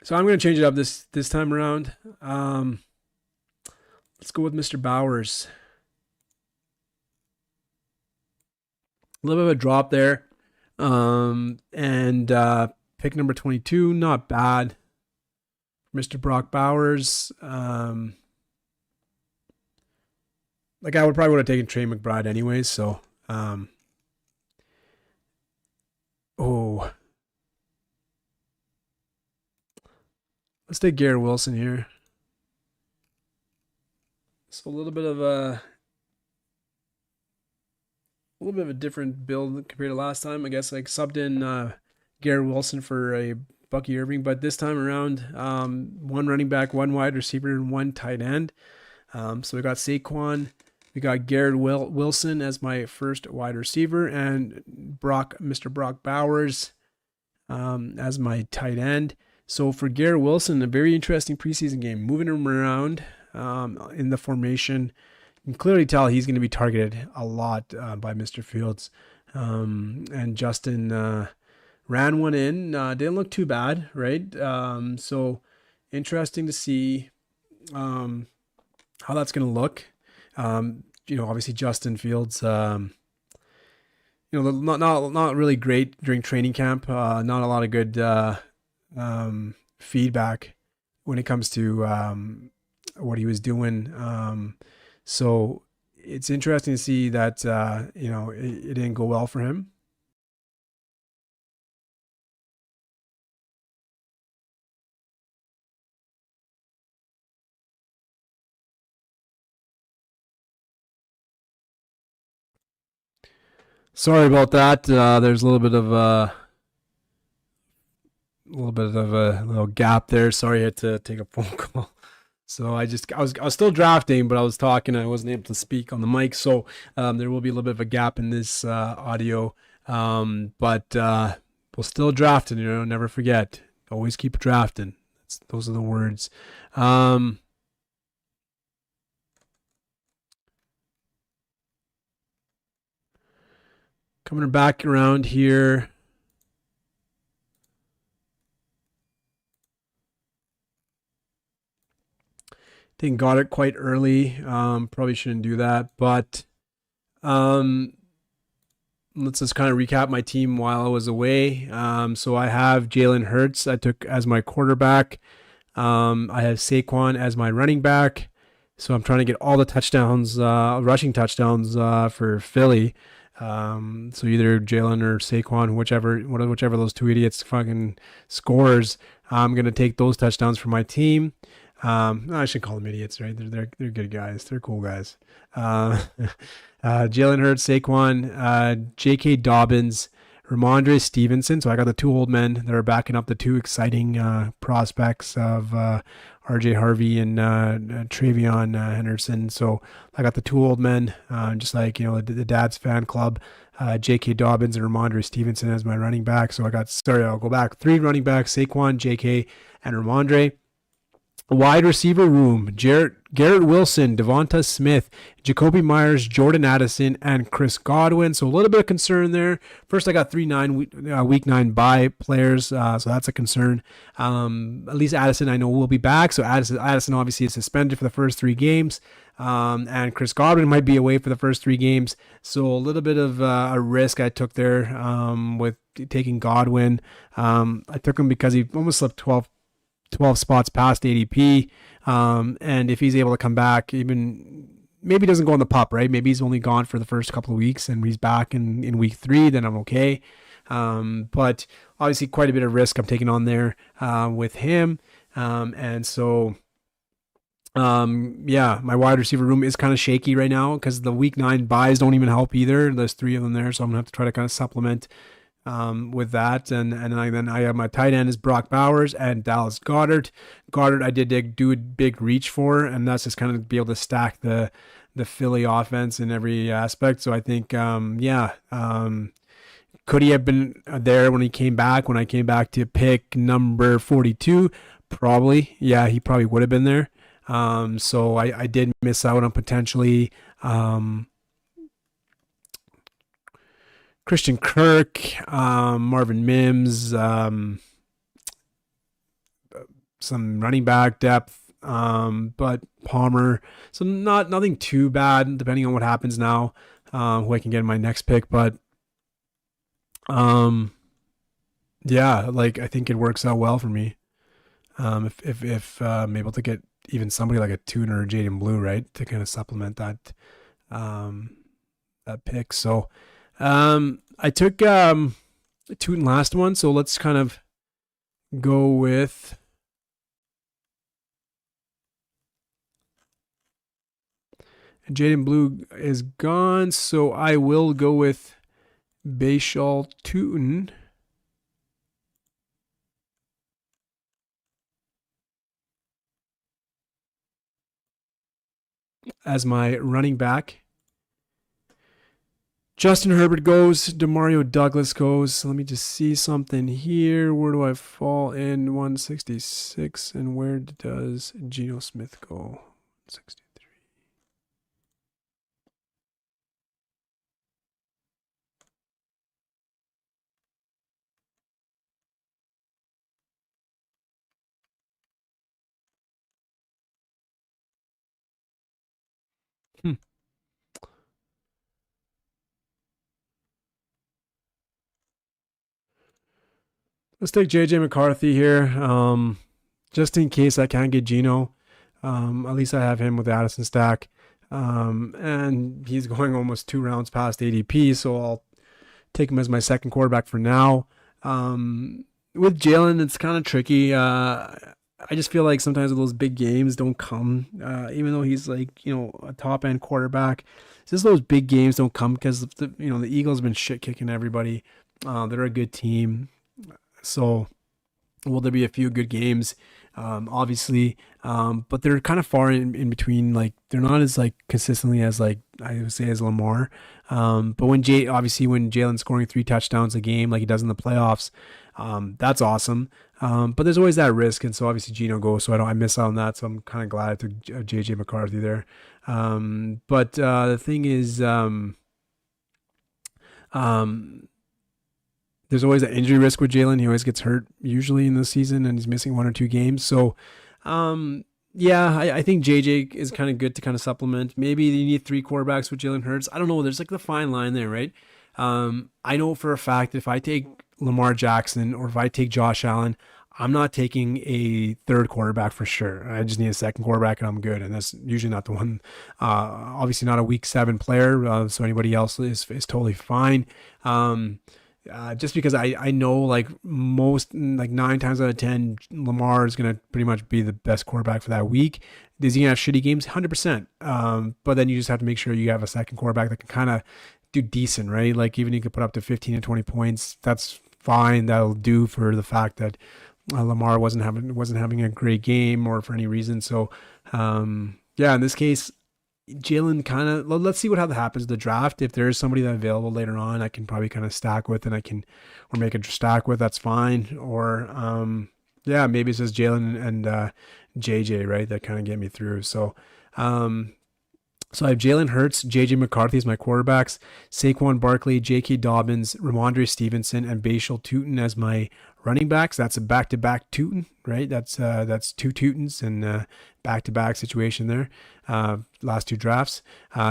So I'm going to change it up this time around. Let's go with Mr. Bowers. A little bit of a drop there. And pick number 22, not bad. Mr. Brock Bowers. Like I would have taken Trey McBride anyways, so oh. Let's take Garrett Wilson here. So a little bit of a different build compared to last time. I guess like subbed in Garrett Wilson for a Bucky Irving, but this time around, one running back, one wide receiver, and one tight end. So we got Saquon, we got Garrett Wilson as my first wide receiver, and Mr. Brock Bowers as my tight end. So for Garrett Wilson, a very interesting preseason game, moving him around in the formation. You can clearly tell he's going to be targeted a lot by Mr. Fields. And Justin ran one in. Didn't look too bad, right? So interesting to see how that's going to look. Obviously Justin Fields, not really great during training camp. Not a lot of good feedback when it comes to what he was doing. So it's interesting to see that, it didn't go well for him. Sorry about that. There's a little bit of a little gap there. Sorry, I had to take a phone call. So I was still drafting, but I was talking. I wasn't able to speak on the mic, so there will be a little bit of a gap in this audio. But we'll still drafting. Never forget. Always keep drafting. Those are the words. Coming back around here. Think got it quite early. Probably shouldn't do that, but let's just kind of recap my team while I was away. So I have Jalen Hurts I took as my quarterback. I have Saquon as my running back. So I'm trying to get all the touchdowns, rushing touchdowns for Philly. So either Jalen or Saquon, whichever of those two idiots fucking scores, I'm gonna take those touchdowns for my team. I should call them idiots, right? They're good guys. They're cool guys. Jalen Hurts, Saquon, J.K. Dobbins, Ramondre Stevenson. So I got the two old men that are backing up the two exciting prospects of R.J. Harvey and Travion Henderson. So I got the two old men, just like the dad's fan club. J.K. Dobbins and Ramondre Stevenson as my running back. So I'll go back. 3 running backs: Saquon, J.K., and Ramondre. Wide receiver room: Garrett Wilson, Devonta Smith, Jacoby Myers, Jordan Addison, and Chris Godwin. So a little bit of concern there. First, I got 3 week 9 bye players, so that's a concern. At least Addison I know will be back. So Addison obviously is suspended for the first 3 games. And Chris Godwin might be away for the first 3 games. So a little bit of a risk I took there with taking Godwin. I took him because he almost slipped 12 spots past ADP. And if he's able to come back, even maybe he doesn't go on the pup, right? Maybe he's only gone for the first couple of weeks and he's back in week 3, then I'm okay. But obviously quite a bit of risk I'm taking on there with him. And so, my wide receiver room is kind of shaky right now because the week 9 buys don't even help either. There's 3 of them there. So I'm gonna have to try to kind of supplement with that, and then I have my tight end is Brock Bowers and Dallas Goedert. I did do a big reach for, and that's just kind of be able to stack the Philly offense in every aspect. So I think, could he have been there when he came back? When I came back to pick number 42, probably. Yeah, he probably would have been there. So I did miss out on potentially. Christian Kirk, Marvin Mims, some running back depth, but Palmer. So nothing too bad, depending on what happens now, who I can get in my next pick. But I think it works out well for me. If I'm able to get even somebody like a Tuner or Jaden Blue, right, to kind of supplement that pick. So. I took Tootin last one, so let's kind of go with Jaden Blue is gone, so I will go with Bashal Tootin as my running back. Justin Herbert goes. Demario Douglas goes. So let me just see something here. Where do I fall in 166? And where does Geno Smith go? 63. Let's take JJ McCarthy here. Just in case I can't get Geno. At least I have him with Addison stack. And he's going almost 2 rounds past ADP, so I'll take him as my second quarterback for now. With Jalen, it's kind of tricky. I just feel like sometimes those big games don't come, even though he's like, a top end quarterback. It's just those big games don't come because the Eagles have been shit kicking everybody. They're a good team. So will there be a few good games? Obviously, but they're kind of far in between. Like they're not as like consistently as like I would say as Lamar. But when Jalen's scoring 3 touchdowns a game like he does in the playoffs, that's awesome. But there's always that risk, and so obviously Geno goes, so I miss out on that. So I'm kind of glad I took JJ McCarthy there. But the thing is, there's always an injury risk with Jalen. He always gets hurt usually in the season, and he's missing 1 or 2 games. So, I think JJ is kind of good to kind of supplement. Maybe you need 3 quarterbacks with Jalen Hurts. I don't know. There's like the fine line there, right? I know for a fact that if I take Lamar Jackson or if I take Josh Allen, I'm not taking a third quarterback for sure. I just need a second quarterback and I'm good. And that's usually not the one. Obviously not a week 7 player, so anybody else is totally fine. Just because I know like most, like 9 times out of 10, Lamar is going to pretty much be the best quarterback for that week. Is he going to have shitty games? 100%. But then you just have to make sure you have a second quarterback that can kind of do decent, right? Like even you could put up to 15 and 20 points. That's fine. That'll do for the fact that Lamar wasn't having a great game or for any reason. So, yeah, in this case, Jalen kind of, let's see how that happens in the draft. If there is somebody that's available later on, I can probably kind of stack with, and or make a stack with, that's fine. Or, yeah, maybe it's just Jalen and JJ, right? That kind of get me through. So, I have Jalen Hurts, JJ McCarthy as my quarterbacks, Saquon Barkley, J.K. Dobbins, Ramondre Stevenson, and Bashal Tutin as my running backs. That's a back-to-back Tutin, right? That's 2 Tutins and back-to-back situation there. Last 2 drafts.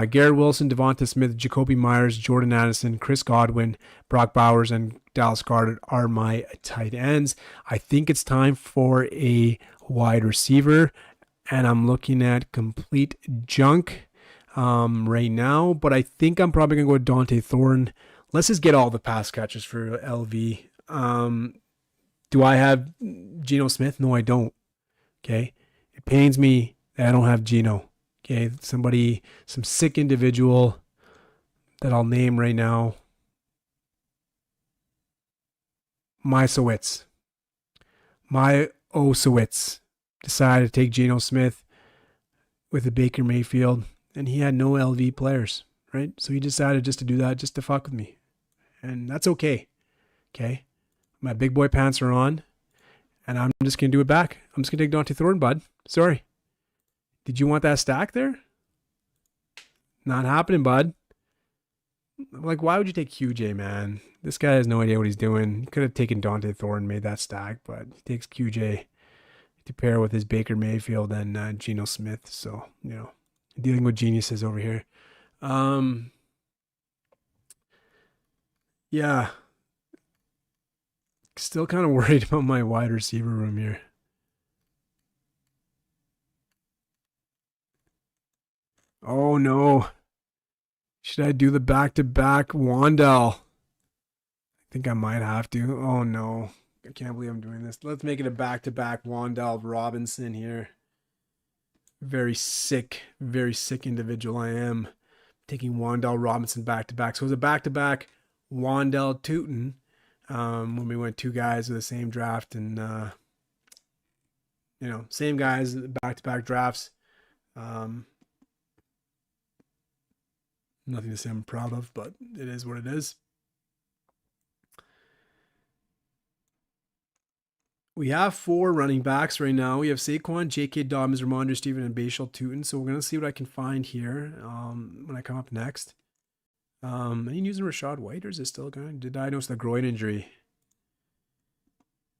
Garrett Wilson, Devonta Smith, Jacoby Myers, Jordan Addison, Chris Godwin, Brock Bowers, and Dallas Goedert are my tight ends. I think it's time for a wide receiver, and I'm looking at complete junk right now, but I think I'm probably going to go with Dante Thorne. Let's just get all the pass catchers for LV. Do I have Geno Smith? No, I don't. Okay. It pains me that I don't have Geno. Okay. Some sick individual that I'll name right now. My Osowitz decided to take Geno Smith with a Baker Mayfield, and he had no LV players, right? So he decided just to do that, just to fuck with me. And that's okay. Okay. My big boy pants are on, and I'm just going to do it back. I'm just going to take Dante Thorne, bud. Sorry. Did you want that stack there? Not happening, bud. Like, why would you take QJ, man? This guy has no idea what he's doing. He could have taken Dante Thorne, made that stack, but he takes QJ to pair with his Baker Mayfield and Geno Smith. So, dealing with geniuses over here. Yeah. Still kind of worried about my wide receiver room here. Oh no. Should I do the back-to-back Wandell? I think I might have to. Oh no. I can't believe I'm doing this. Let's make it a back-to-back Wandell Robinson here. Very sick individual I am. Taking Wandell Robinson back-to-back. So it was a back-to-back Wandell Tutin when we went 2 guys with the same draft and, same guys, back-to-back drafts. Nothing to say I'm proud of, but it is what it is. We have 4 running backs right now. We have Saquon, J.K. Dobbins, Ramondre Stevenson, and Bashal Tutin. So we're going to see what I can find here when I come up next. Any news on Rashad White, or is it still going? Did I notice the groin injury?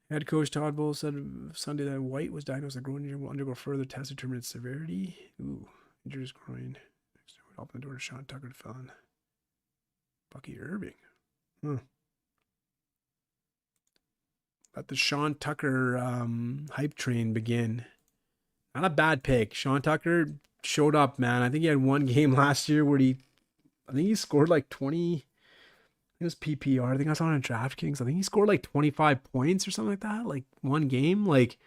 Head coach Todd Bowles said Sunday that White was diagnosed with groin injury and will undergo further tests to determine its severity. Ooh, injured his groin. Open the door to Sean Tucker to fill in. Bucky Irving. Let the Sean Tucker hype train begin. Not a bad pick. Sean Tucker showed up, man. I think he had 1 game last year where he scored like 20. It was PPR. I think I saw it on DraftKings. I think he scored like 25 points or something like that. Like 1 game. Like,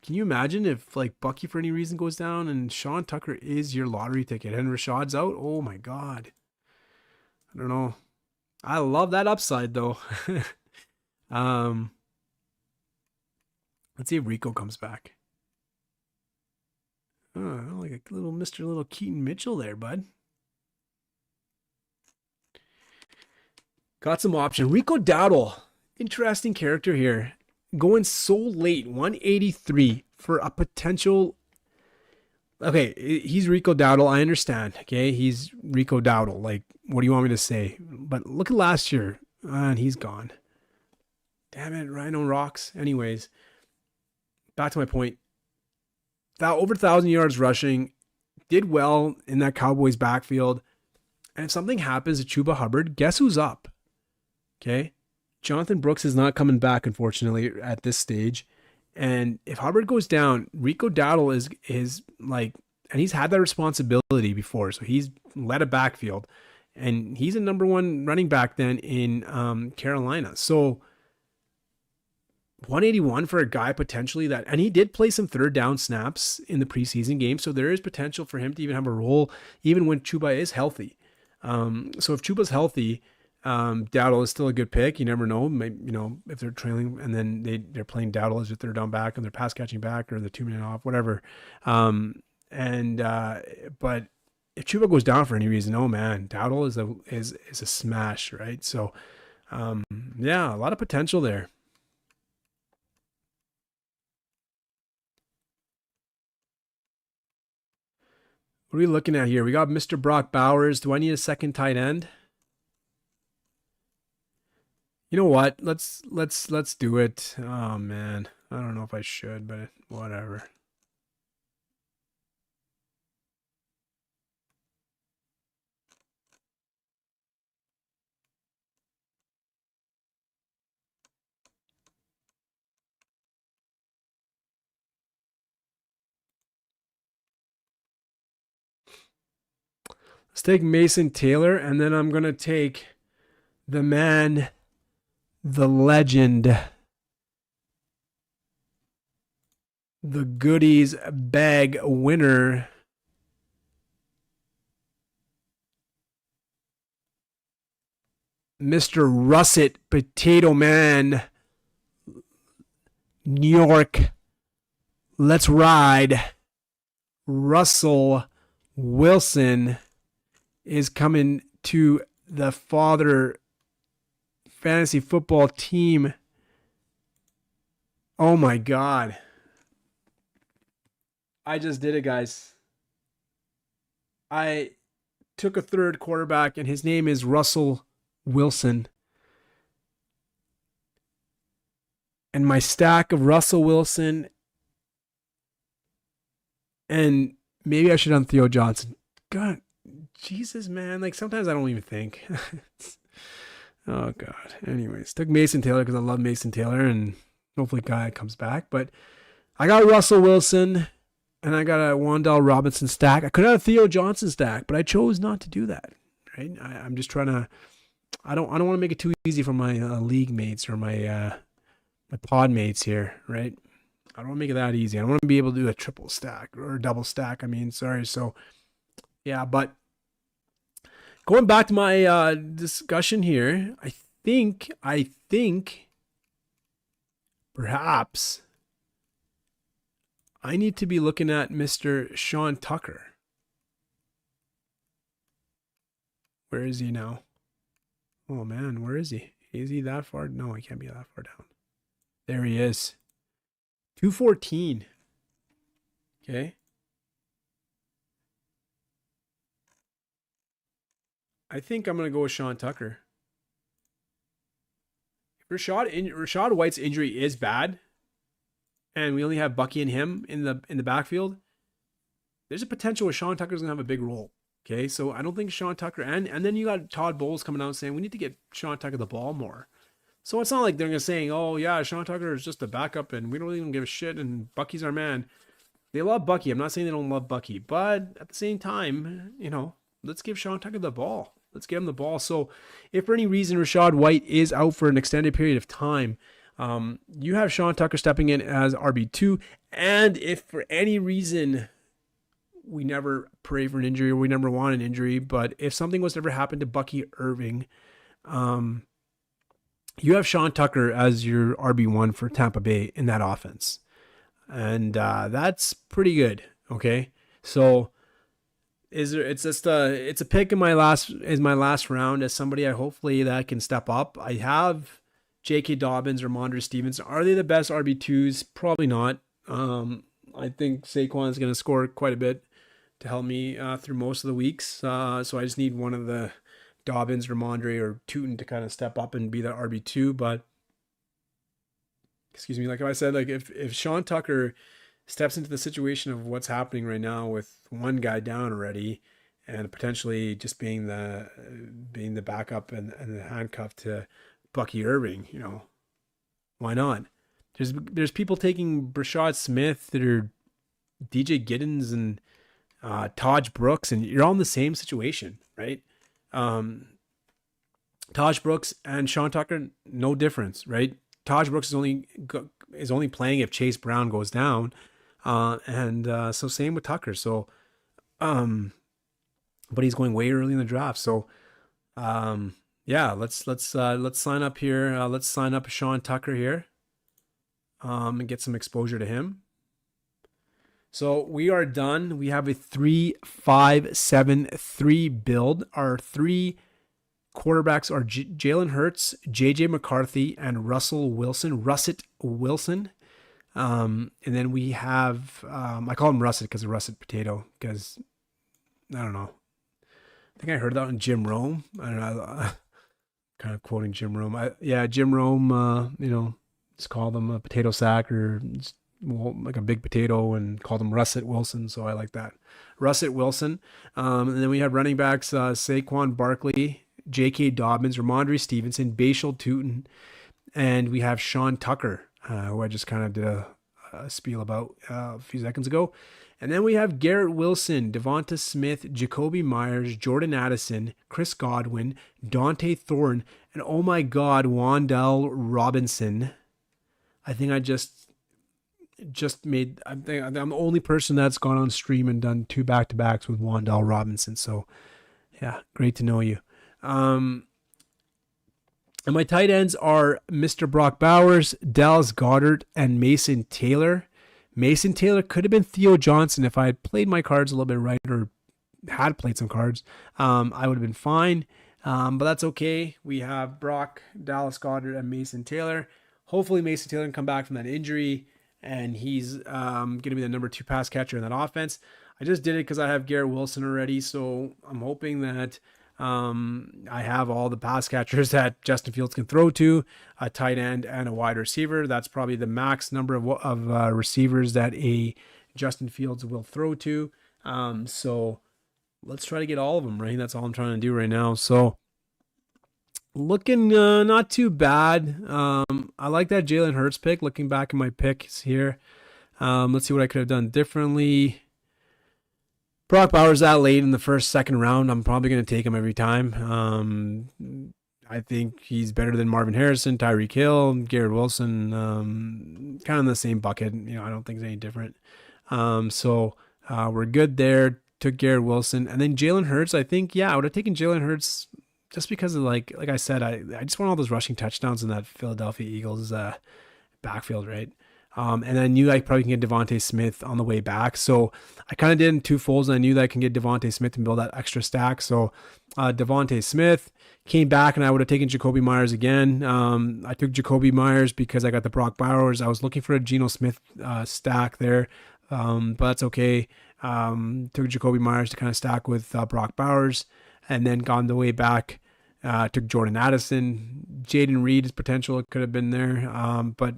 can you imagine if like Bucky for any reason goes down and Sean Tucker is your lottery ticket and Rashad's out? Oh my God. I don't know. I love that upside though. Let's see if Rico comes back. Oh, like a little Keaton Mitchell there, bud. Got some option. Rico Dowdle. Interesting character here. Going so late, 183 for a potential. Okay, he's Rico Dowdle. I understand. Okay, he's Rico Dowdle. Like, what do you want me to say? But look at last year, and he's gone. Damn it, Rhino rocks. Anyways, back to my point. That over 1,000 yards rushing, did well in that Cowboys backfield, And if something happens to Chuba Hubbard, guess who's up? Okay. Jonathan Brooks is not coming back, unfortunately, at this stage. And if Hubbard goes down, Rico Dowdle is like, and he's had that responsibility before. So he's led a backfield. And he's a number one running back then in Carolina. So 181 for a guy potentially that, and he did play some third down snaps in the preseason game. So there is potential for him to even have a role, even when Chuba is healthy. So if Chuba's healthy, Dowdle is still a good pick. You never know. Maybe, if they're trailing and then they're playing Dowdle as a third down back and they're pass catching back or the 2 minute off, whatever. But if Chuba goes down for any reason, oh man, Dowdle is a smash, right? So, yeah, a lot of potential there. What are we looking at here? We got Mr. Brock Bowers. Do I need a second tight end? You know what? Let's do it. Oh man, I don't know if I should, but whatever. Let's take Mason Taylor, and then I'm gonna take the man, the legend, the goodies bag winner, Mr. Russet Potato Man, New York. Let's ride. Russell Wilson is coming to the Father Fantasy Football team. Oh my God. I just did it, guys. I took a third quarterback, and his name is Russell Wilson. And my stack of Russell Wilson, and maybe I should have done Theo Johnson. God, Jesus, man. Like, sometimes I don't even think. Oh, God. Anyways, took Mason Taylor because I love Mason Taylor, and hopefully Guy comes back. But I got Russell Wilson, and I got a Wan'Dale Robinson stack. I could have a Theo Johnson stack, but I chose not to do that. Right? I'm just trying to. I don't want to make it too easy for my league mates or my pod mates here. Right? I don't want to make it that easy. I don't want to be able to do a triple stack or a double stack. I mean, sorry. So, yeah, but going back to my discussion here, I think perhaps I need to be looking at Mr. Sean Tucker. Where is he now? Oh man, where is he? Is he that far? No, he can't be that far down. There he is. 214. Okay. I think I'm going to go with Sean Tucker. Rashad White's injury is bad, and we only have Bucky and him in the backfield, there's a potential where Sean Tucker's going to have a big role. Okay, so I don't think Sean Tucker, and then you got Todd Bowles coming out saying we need to get Sean Tucker the ball more. So it's not like they're going to say, oh yeah, Sean Tucker is just a backup and we don't even give a shit and Bucky's our man. They love Bucky. I'm not saying they don't love Bucky, but at the same time, let's give Sean Tucker the ball. Let's give him the ball. So if for any reason Rashad White is out for an extended period of time, you have Sean Tucker stepping in as RB2. And if for any reason we never pray for an injury or we never want an injury, but if something was to ever happen to Bucky Irving, you have Sean Tucker as your RB1 for Tampa Bay in that offense. And that's pretty good. Okay. So it's a pick in my last round as somebody I hopefully that can step up. I have J.K. Dobbins or Mondre Stevenson. Are they the best RB2s? Probably not. I think Saquon is going to score quite a bit to help me through most of the weeks. So I just need one of the Dobbins, Ramondre, or Tootin to kind of step up and be the RB2. But excuse me, like I said, like if Sean Tucker steps into the situation of what's happening right now with one guy down already, and potentially just being the backup and the handcuff to Bucky Irving. Why not? There's people taking Brashad Smith that are DJ Giddens and Taj Brooks, and you're all in the same situation, right? Taj Brooks and Sean Tucker, no difference, right? Taj Brooks is only playing if Chase Brown goes down, and so same with Tucker. So, but he's going way early in the draft. So, yeah, let's sign up here. Let's sign up Sean Tucker here, and get some exposure to him. So we are done. We have a 3-5-7-3 build. Our three quarterbacks are Jalen Hurts, JJ McCarthy, and Russet Wilson. And then we have, I call him Russet because of Russet Potato, because I don't know. I think I heard that in Jim Rome. I don't know. Kind of quoting Jim Rome. Jim Rome, just call them a potato sack or like a big potato and call them Russet Wilson. So I like that. Russet Wilson. And then we have running backs, Saquon Barkley, J.K. Dobbins, Ramondre Stevenson, Bashal Tootin, and we have Sean Tucker, who I just kind of did a spiel about a few seconds ago. And then we have Garrett Wilson, Devonta Smith, Jacoby Myers, Jordan Addison, Chris Godwin, Dante Thorne, and oh my God, Wan'Dale Robinson. I think I just made, I'm the only person that's gone on stream and done 2 back-to-backs with Wan'Dale Robinson. So yeah, great to know you. And my tight ends are Mr. Brock Bowers, Dallas Goedert, and Mason Taylor. Mason Taylor could have been Theo Johnson if I had played my cards a little bit right, or had played some cards. I would have been fine, but that's okay. We have Brock, Dallas Goedert, and Mason Taylor. Hopefully Mason Taylor can come back from that injury, and he's going to be the number 2 pass catcher in that offense. I just did it because I have Garrett Wilson already, so I'm hoping that I have all the pass catchers that Justin Fields can throw to, a tight end and a wide receiver. That's probably the max number of receivers that a Justin Fields will throw to. So let's try to get all of them, right? That's all I'm trying to do right now. So looking not too bad. I like that Jalen Hurts pick. Looking back at my picks here, let's see what I could have done differently. Brock Bowers that late in the second round, I'm probably going to take him every time. I think he's better than Marvin Harrison, Tyreek Hill, Garrett Wilson, kind of in the same bucket. I don't think it's any different. So we're good there. Took Garrett Wilson. And then Jalen Hurts, I think, I would have taken Jalen Hurts just because of, like I said, I just want all those rushing touchdowns in that Philadelphia Eagles backfield, right? And I knew I probably can get Devonta Smith on the way back. So I kind of did in 2 folds, and I knew that I can get Devonta Smith and build that extra stack. So Devonta Smith came back, and I would have taken Jacoby Myers again. I took Jacoby Myers because I got the Brock Bowers. I was looking for a Geno Smith stack there, but that's okay. Took Jacoby Myers to kind of stack with Brock Bowers, and then gone the way back. Took Jordan Addison. Jaden Reed's potential could have been there, but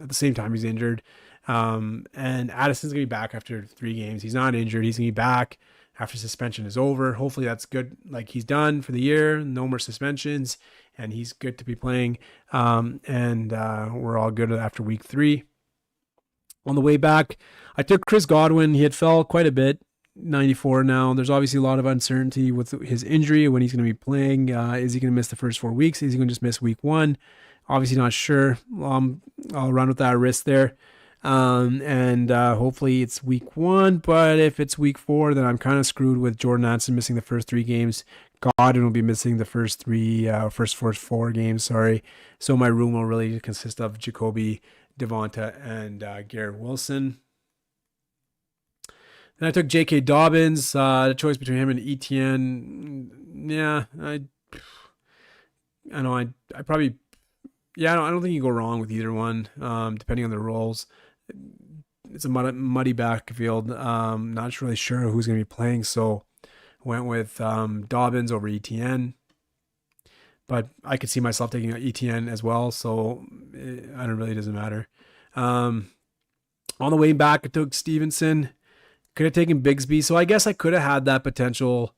at the same time he's injured. And Addison's gonna be back after 3 games. He's not injured. He's gonna be back after suspension is over. Hopefully that's good. Like, he's done for the year. No more suspensions, and he's good to be playing. And we're all good after week 3. On the way back, I took Chris Godwin. He had fell quite a bit. 94 now. There's obviously a lot of uncertainty with his injury, when he's going to be playing. Is he going to miss the first 4 weeks? Is he going to just miss week 1? Obviously not sure. I'll run with that risk there. And hopefully it's week 1, but if it's week 4, then I'm kind of screwed with Jordan Addison missing the first 3 games. Godwin will be missing the first 4 games, sorry. So my room will really consist of Jacoby, Devonta, and Garrett Wilson. Then I took J.K. Dobbins. The choice between him and Etienne. Yeah, I know. I probably. Yeah, I don't think you go wrong with either one, depending on the roles. It's a muddy backfield. Not really sure who's going to be playing, so went with Dobbins over Etienne. But I could see myself taking Etienne as well, so it really doesn't matter. On the way back, I took Stevenson. Could have taken Bigsby. So I guess I could have had that potential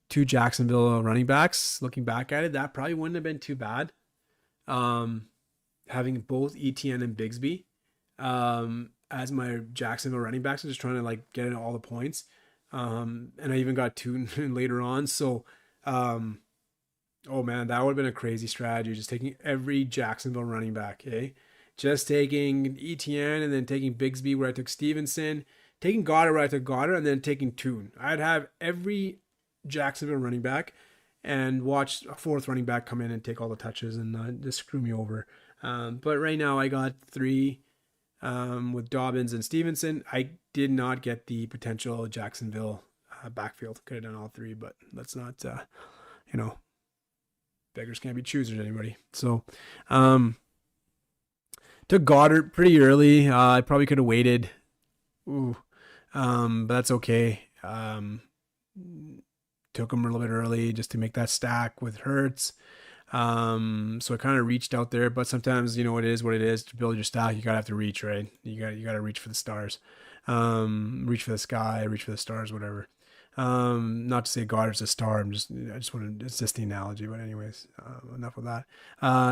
2 Jacksonville running backs. Looking back at it, that probably wouldn't have been too bad. Having both ETN and Bigsby as my Jacksonville running backs. I'm just trying to like get in all the points. And I even got 2 later on. So, oh man, that would have been a crazy strategy. Just taking every Jacksonville running back, eh? Just taking ETN and then taking Bigsby where I took Stevenson, taking Goddard where I took Goddard, and then taking Toon. I'd have every Jacksonville running back and watch a 4th running back come in and take all the touches and just screw me over. But right now I got 3 with Dobbins and Stevenson. I did not get the potential Jacksonville backfield. Could have done all 3, but let's not, beggars can't be choosers, anybody. So, took Goddard pretty early. I probably could have waited. But that's okay. Took him a little bit early just to make that stack with Hurts. So I kind of reached out there, but sometimes, it is what it is. To build your stack, you gotta have to reach, right? You gotta reach for the stars, reach for the sky, reach for the stars, whatever. Not to say Goddard's a star. I just want to, it's just the analogy, but anyways, enough of that.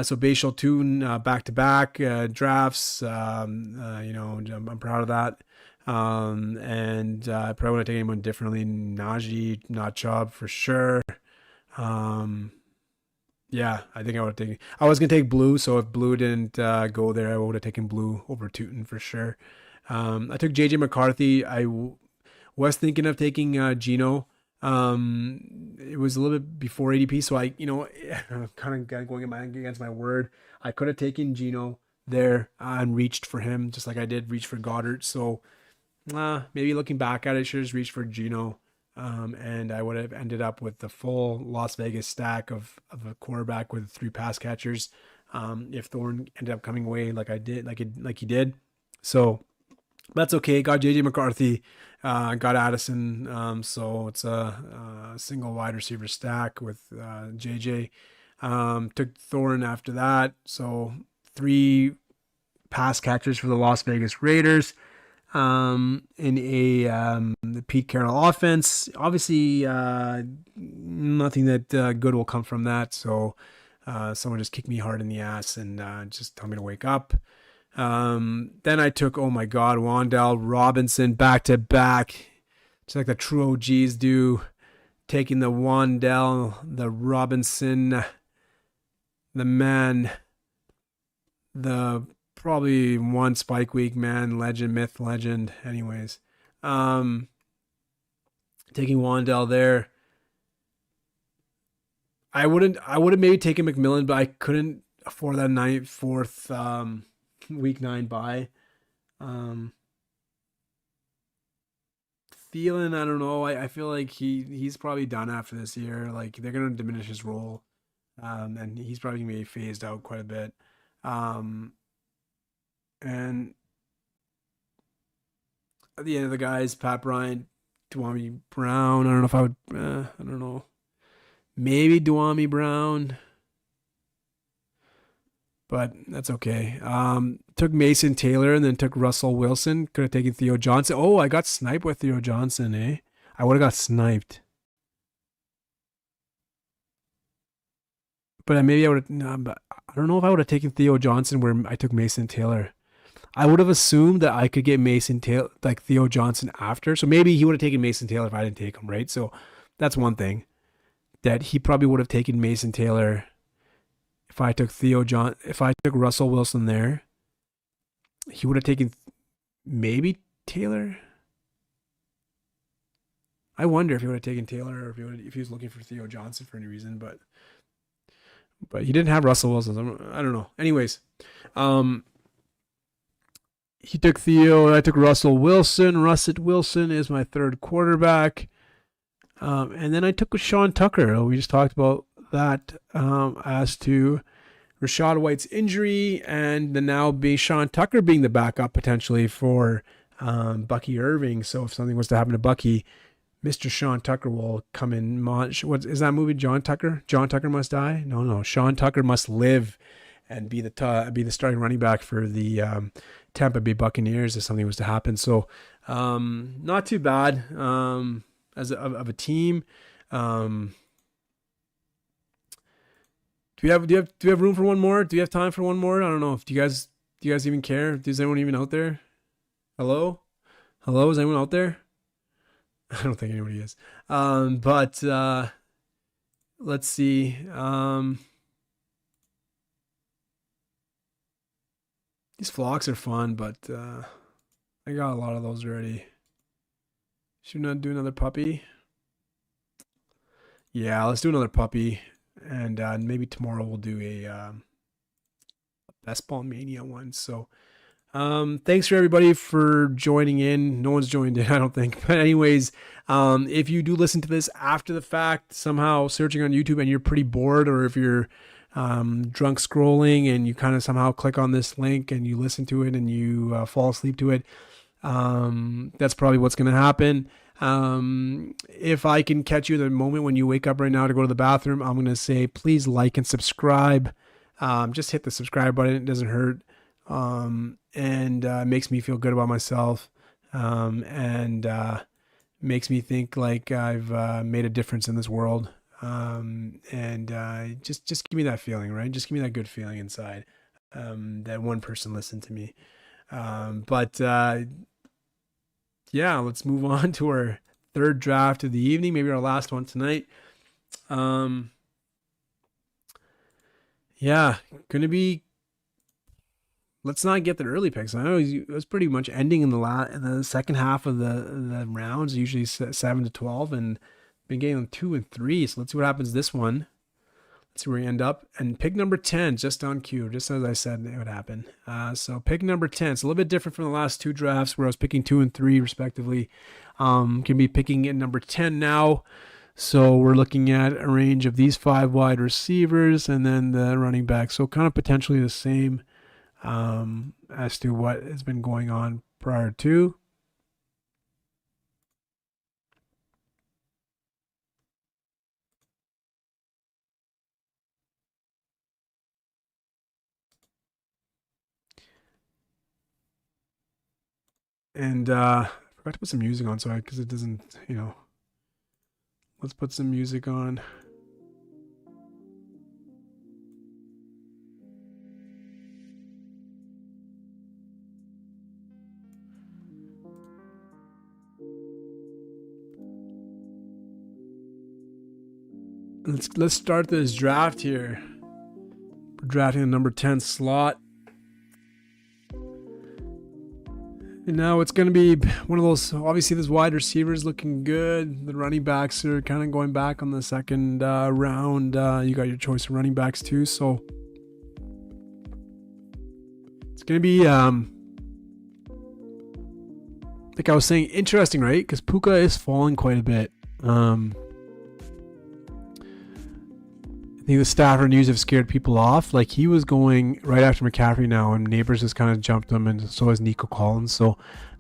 So Bayshall Toon, back-to-back, drafts, I'm proud of that. And I probably would have taken anyone differently. Najee, not Chubb for sure. Yeah, I think I would have taken. I was gonna take Blue, so if Blue didn't go there, I would have taken Blue over Tootin for sure. I took JJ McCarthy. I was thinking of taking Geno. It was a little bit before ADP, so I, kind of going against my word. I could have taken Geno there and reached for him, just like I did reach for Goddard. So maybe looking back at it, I should have just reached for Geno. And I would have ended up with the full Las Vegas stack of a quarterback with 3 pass catchers. If Thorne ended up coming away like he did. So that's okay. Got JJ McCarthy, got Addison. So it's a single wide receiver stack with JJ. Took Thorne after that. So 3 pass catchers for the Las Vegas Raiders. In the Pete Carroll offense. Obviously, nothing that good will come from that. So someone just kicked me hard in the ass and just tell me to wake up. Then I took, oh my God, Wan'Dale Robinson back to back, just like the true OGs do. Taking the Wan'Dale, the Robinson, the man, the probably one spike week man, myth legend. Anyways, taking Wan'Dale there. I would have maybe taken McMillan, but I couldn't afford that 4th week 9 bye. Thielen, I don't know. I feel like he's probably done after this year. Like they're gonna diminish his role, and he's probably gonna be phased out quite a bit. And at the end of the guys, Pat Bryant, Duami Brown. I don't know if I would. I don't know. Maybe Duami Brown, but that's okay. Took Mason Taylor and then took Russell Wilson. Could have taken Theo Johnson. Oh, I got sniped with Theo Johnson, eh? I would have got sniped. But maybe I would have. No, but I don't know if I would have taken Theo Johnson where I took Mason Taylor. I would have assumed that I could get Mason Taylor, like Theo Johnson after. So maybe he would have taken Mason Taylor if I didn't take him, right? So that's one thing. That he probably would have taken Mason Taylor if I took Russell Wilson there. He would have taken maybe Taylor. I wonder if he would have taken Taylor or if he was looking for Theo Johnson for any reason, but he didn't have Russell Wilson. So I don't know. Anyways, he took Theo. I took Russell Wilson. Russet Wilson is my 3rd quarterback. And then I took Sean Tucker. We just talked about that as to Rachaad White's injury and the now being Sean Tucker being the backup potentially for Bucky Irving. So if something was to happen to Bucky, Mr. Sean Tucker will come in. What is that movie? John Tucker? John Tucker Must Die? No. Sean Tucker Must Live. and be the starting running back for the Tampa Bay Buccaneers if something was to happen. So not too bad as of a team. Do we have room for one more? Do we have time for one more? I don't know. Do you guys even care? Is anyone even out there? Hello? Hello? Is anyone out there? I don't think anybody is. But let's see. These flocks are fun, but I got a lot of those already. Should we not do another puppy? Yeah, let's do another puppy. And maybe tomorrow we'll do a Best Ball Mania one. So thanks for everybody for joining in. No one's joined in, I don't think. But anyways, if you do listen to this after the fact, somehow searching on YouTube and you're pretty bored, or if you're drunk scrolling and you kind of somehow click on this link and you listen to it and you fall asleep to it, that's probably what's going to happen. If I can catch you at the moment when you wake up right now to go to the bathroom, I'm going to say, please like and subscribe. Just hit the subscribe button. It doesn't hurt. And makes me feel good about myself. And makes me think like I've made a difference in this world. And just give me that feeling, right? Just give me that good feeling inside. That one person listened to me. But yeah, let's move on to our third draft of the evening, maybe our last one tonight. Yeah, gonna be. Let's not get the early picks. I know it was pretty much ending in the second half of the rounds, usually 7 to 12, and been getting them 2 and 3. So let's see what happens this one. Let's see where we end up. And pick number 10, just on cue, just as I said it would happen. So pick number 10. It's a little bit different from the last two drafts where I was picking 2 and 3 respectively. Can be picking at number 10 now. So we're looking at a range of these 5 wide receivers and then the running back. So kind of potentially the same as to what has been going on prior to. And I forgot to put some music on, so because it doesn't, let's put some music on. Let's start this draft here. We're drafting the number 10 slot. And now it's going to be one of those, obviously this wide receiver is looking good. The running backs are kind of going back on the second round. You got your choice of running backs too. So it's going to be, like I was saying, interesting, right? Because Puka is falling quite a bit. I think the Stafford news have scared people off. Like he was going right after McCaffrey now, and Neighbors has kind of jumped him, and so has Nico Collins. So,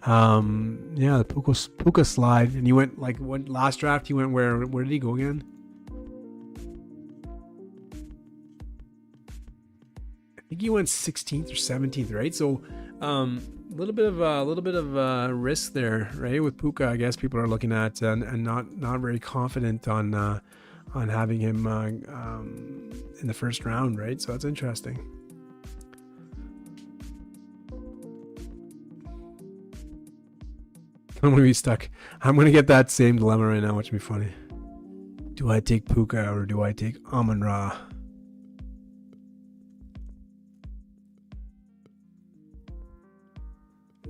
yeah, the Puka slide, and he went like what last draft? He went where? Where did he go again? I think he went 16th or 17th, right? So, a little bit of risk there, right? With Puka, I guess people are looking at and not very confident on having him in the first round, right? So that's interesting. I'm going to be stuck. I'm going to get that same dilemma right now, which would be funny. Do I take Puka or do I take Amon-Ra?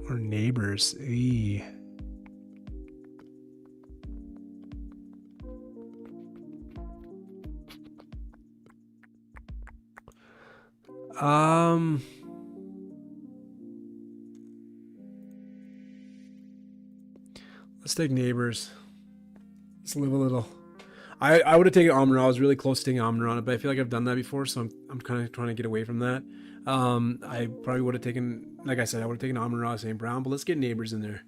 Or Neighbors? Eee. Let's take Neighbors. Let's live a little. I would have taken Amon-Ra. I was really close to taking Amon-Ra, but I feel like I've done that before, so I'm kind of trying to get away from that. I probably would have taken, like I said, I would have taken Amon-Ra, St. Brown, but let's get Neighbors in there.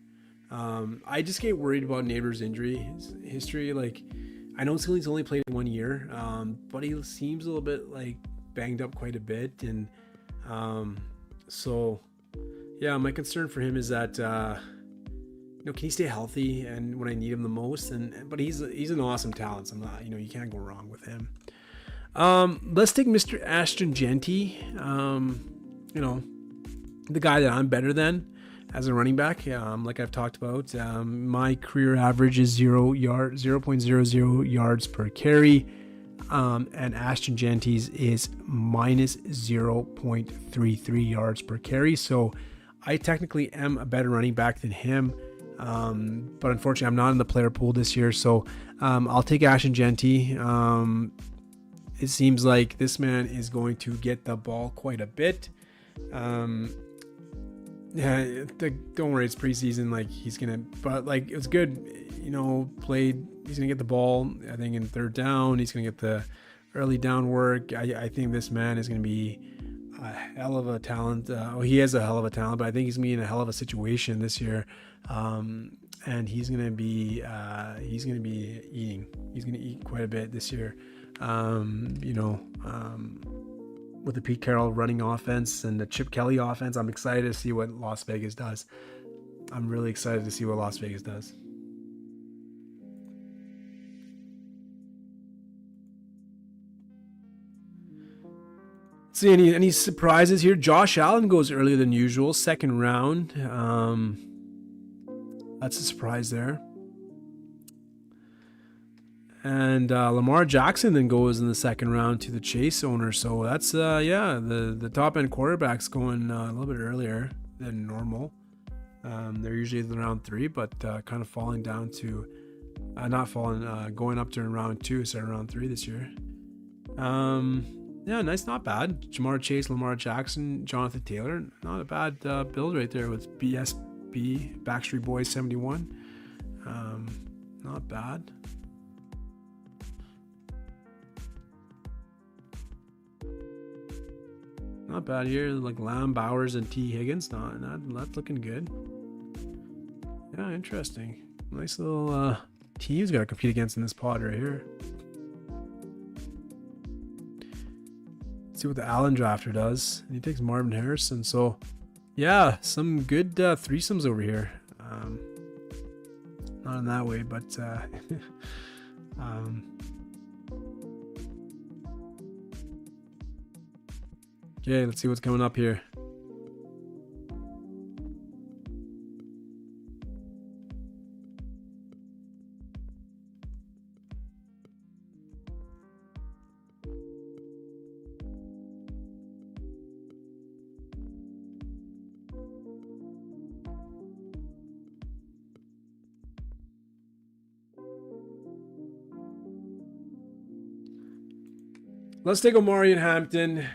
I just get worried about Neighbors' injury history. Like, I know he's only played 1 year, but he seems a little bit like banged up quite a bit, and so yeah, my concern for him is that can he stay healthy and when I need him the most? But he's an awesome talent. So I'm not, you can't go wrong with him. Let's take Mr. Ashton Genty. The guy that I'm better than as a running back. Like I've talked about, my career average is 0.00 yards per carry. And Ashton Genty's is minus 0.33 yards per carry. So I technically am a better running back than him. But unfortunately, I'm not in the player pool this year. So I'll take Ashton Genty. It seems like this man is going to get the ball quite a bit. Don't worry, it's preseason. Like it was good, played. He's going to get the ball, I think, in third down. He's going to get the early down work. I think this man is going to be a hell of a talent. He is a hell of a talent, but I think he's going to be in a hell of a situation this year. And he's going to be eating. He's going to eat quite a bit this year. With the Pete Carroll running offense and the Chip Kelly offense, I'm excited to see what Las Vegas does. I'm really excited to see what Las Vegas does. See any surprises here? Josh Allen goes earlier than usual, second round. That's a surprise there. And Lamar Jackson then goes in the second round to the Chase owner. So that's the top end quarterbacks going a little bit earlier than normal. They're usually in round 3, but kind of falling down to going up during round 2 instead of round 3 this year. Nice, not bad. Jamar Chase, Lamar Jackson, Jonathan Taylor, not a bad build right there with BSB Backstreet Boys 71. Not bad. Not bad here, like Lamb, Bowers, and T. Higgins. Not looking good. Yeah, interesting. Nice little teams got to compete against in this pod right here. Let's see what the Allen drafter does. He takes Marvin Harrison. So, yeah, some good threesomes over here. Not in that way, but okay, let's see what's coming up here. Let's take Omari and Hampton.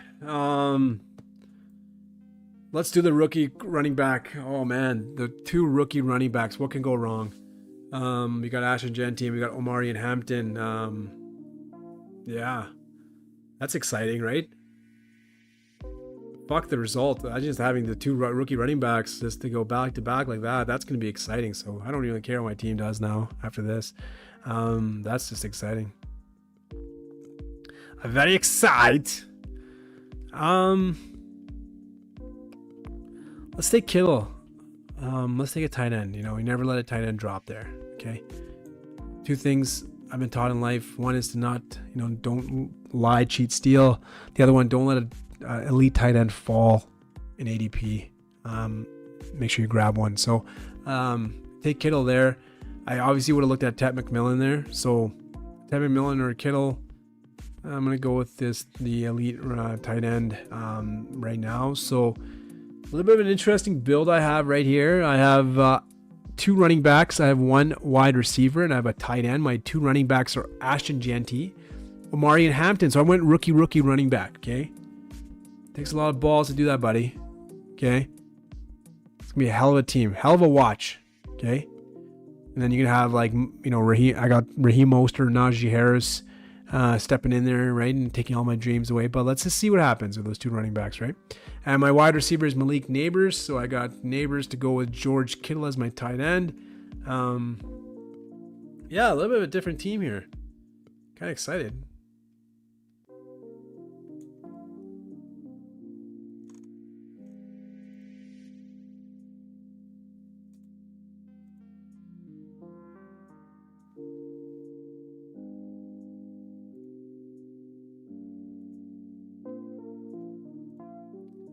Let's do the rookie running back. Oh man, the 2 rookie running backs. What can go wrong? We got Ashton Genty and we got Omari and Hampton. Yeah, that's exciting, right? Fuck the result. I just having the 2 rookie running backs just to go back to back like that. That's going to be exciting. So I don't even care what my team does now after this. That's just exciting. I'm very excited. Let's take Kittle. Let's take a tight end. We never let a tight end drop there. Okay. 2 things I've been taught in life. One is to not, don't lie, cheat, steal. The other one, don't let an elite tight end fall in ADP. Make sure you grab one. So take Kittle there. I obviously would have looked at Ted McMillan there. So Ted McMillan or Kittle. I'm going to go with the elite tight end right now. So a little bit of an interesting build I have right here. I have 2 running backs. I have 1 wide receiver, and I have a tight end. My 2 running backs are Ashton Genty, Omari, and Hampton. So I went rookie running back, okay? Takes a lot of balls to do that, buddy, okay? It's going to be a hell of a team. Hell of a watch, okay? And then you can have, Raheem. I got Raheem Mostert, Najee Harris, stepping in there, right, and taking all my dreams away. But let's just see what happens with those 2 running backs, right? And my wide receiver is Malik Neighbors, so I got Neighbors to go with George Kittle as my tight end. Yeah, a little bit of a different team here. Kind of excited.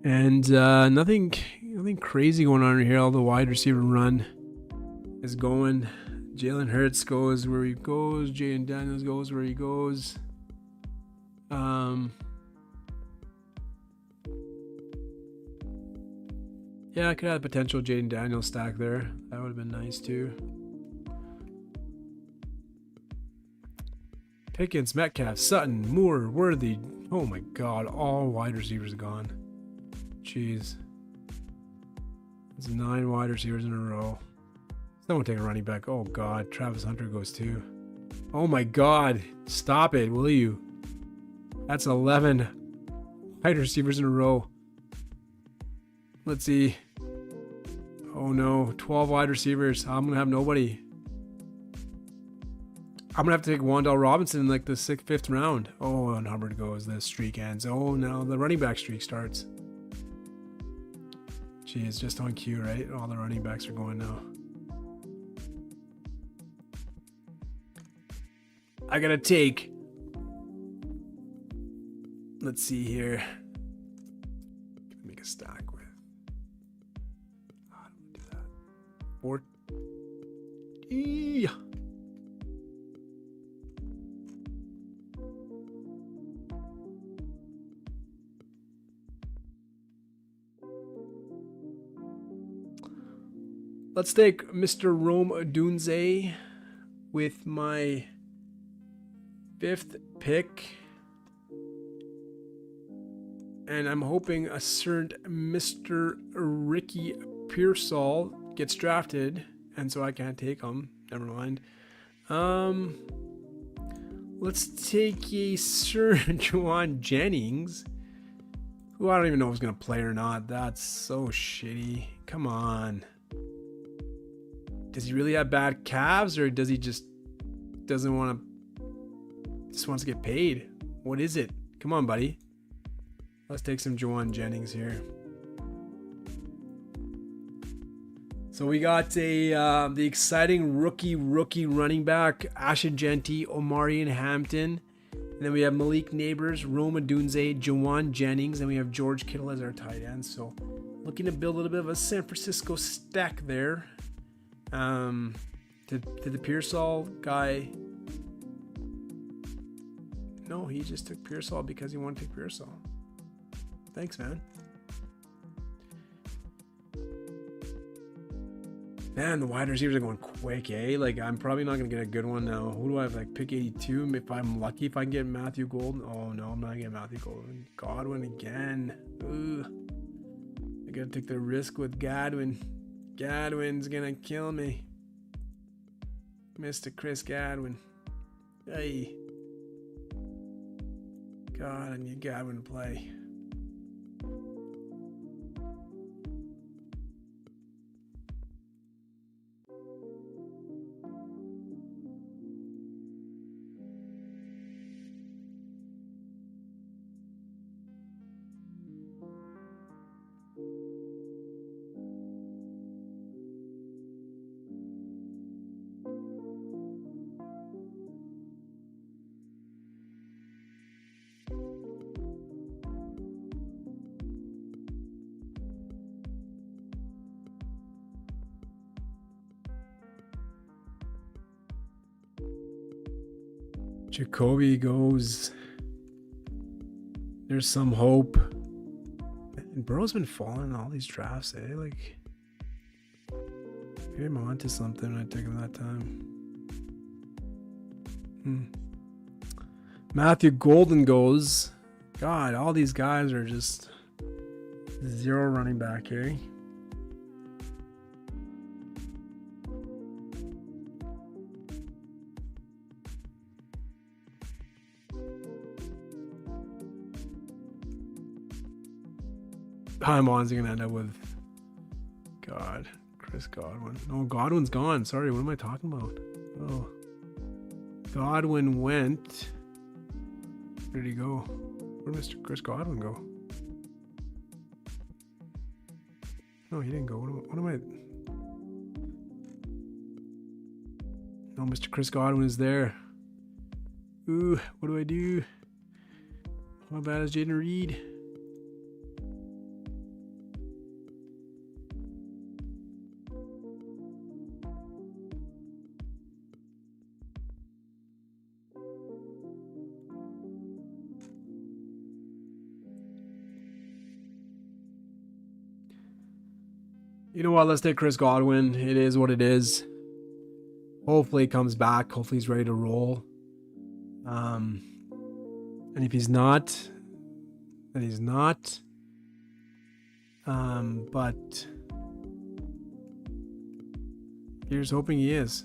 And nothing crazy going on here. All the wide receiver run is going. Jalen Hurts goes where he goes. Jaden Daniels goes where he goes. Yeah, I could have a potential Jaden Daniels stack there. That would have been nice too. Pickens, Metcalf, Sutton, Moore, Worthy. Oh my God, all wide receivers gone. Jeez. It's 9 wide receivers in a row. Someone take a running back. Oh God, Travis Hunter goes too. Oh my God, stop it, will you? That's 11 wide receivers in a row. Let's see. Oh no, 12 wide receivers. I'm going to have nobody. I'm going to have to take Wan'Dale Robinson in like the 6th, 5th round. Oh, and Hubbard goes. The streak ends. Oh, now the running back streak starts. Gee, it's just on cue, right? All the running backs are going now. I got to take... Let's see here. Make a stack with... Oh, I don't do that. 4... Yeah. Let's take Mr. Rome Odunze with my 5th pick. And I'm hoping a certain Mr. Ricky Pearsall gets drafted. And so I can't take him. Never mind. Let's take a certain Juwan Jennings, who I don't even know if he's going to play or not. That's so shitty. Come on. Does he really have bad calves, or does he just wants to get paid? What is it? Come on, buddy. Let's take some Juwan Jennings here. So we got the exciting rookie running back Ashton Genty, Omarion Hampton, and then we have Malik Neighbors, Rome Odunze, Juwan Jennings, and we have George Kittle as our tight end. So looking to build a little bit of a San Francisco stack there. Did the Pearsall guy? No, he just took Pearsall because he wanted to take Pearsall. Thanks, man. Man, the wide receivers are going quick, eh? Like, I'm probably not going to get a good one now. Who do I have? Like, pick 82. If I'm lucky, if I can get Matthew Golden. Oh, no, I'm not going to get Matthew Golden. Godwin again. Ugh. I got to take the risk with Godwin. Godwin's going to kill me. Mr. Chris Godwin. Hey. God, I need Godwin to play. Jacoby goes. There's some hope. And Burrow's been falling in all these drafts, eh? Like, maybe I'm onto something when I took him that time. Matthew Golden goes. God, all these guys are just zero running back, eh? I'm honestly gonna end up with Chris Godwin. No, Godwin's gone. Sorry, what am I talking about? Oh, Godwin went. Where did he go? Where did Mr. Chris Godwin go? No, he didn't go. What am I? No, Mr. Chris Godwin is there. Ooh, what do I do? How bad is Jaden Reed? You know what? Let's take Chris Godwin. It is what it is. Hopefully he comes back. Hopefully he's ready to roll. And if he's not, then he's not. But here's hoping he is.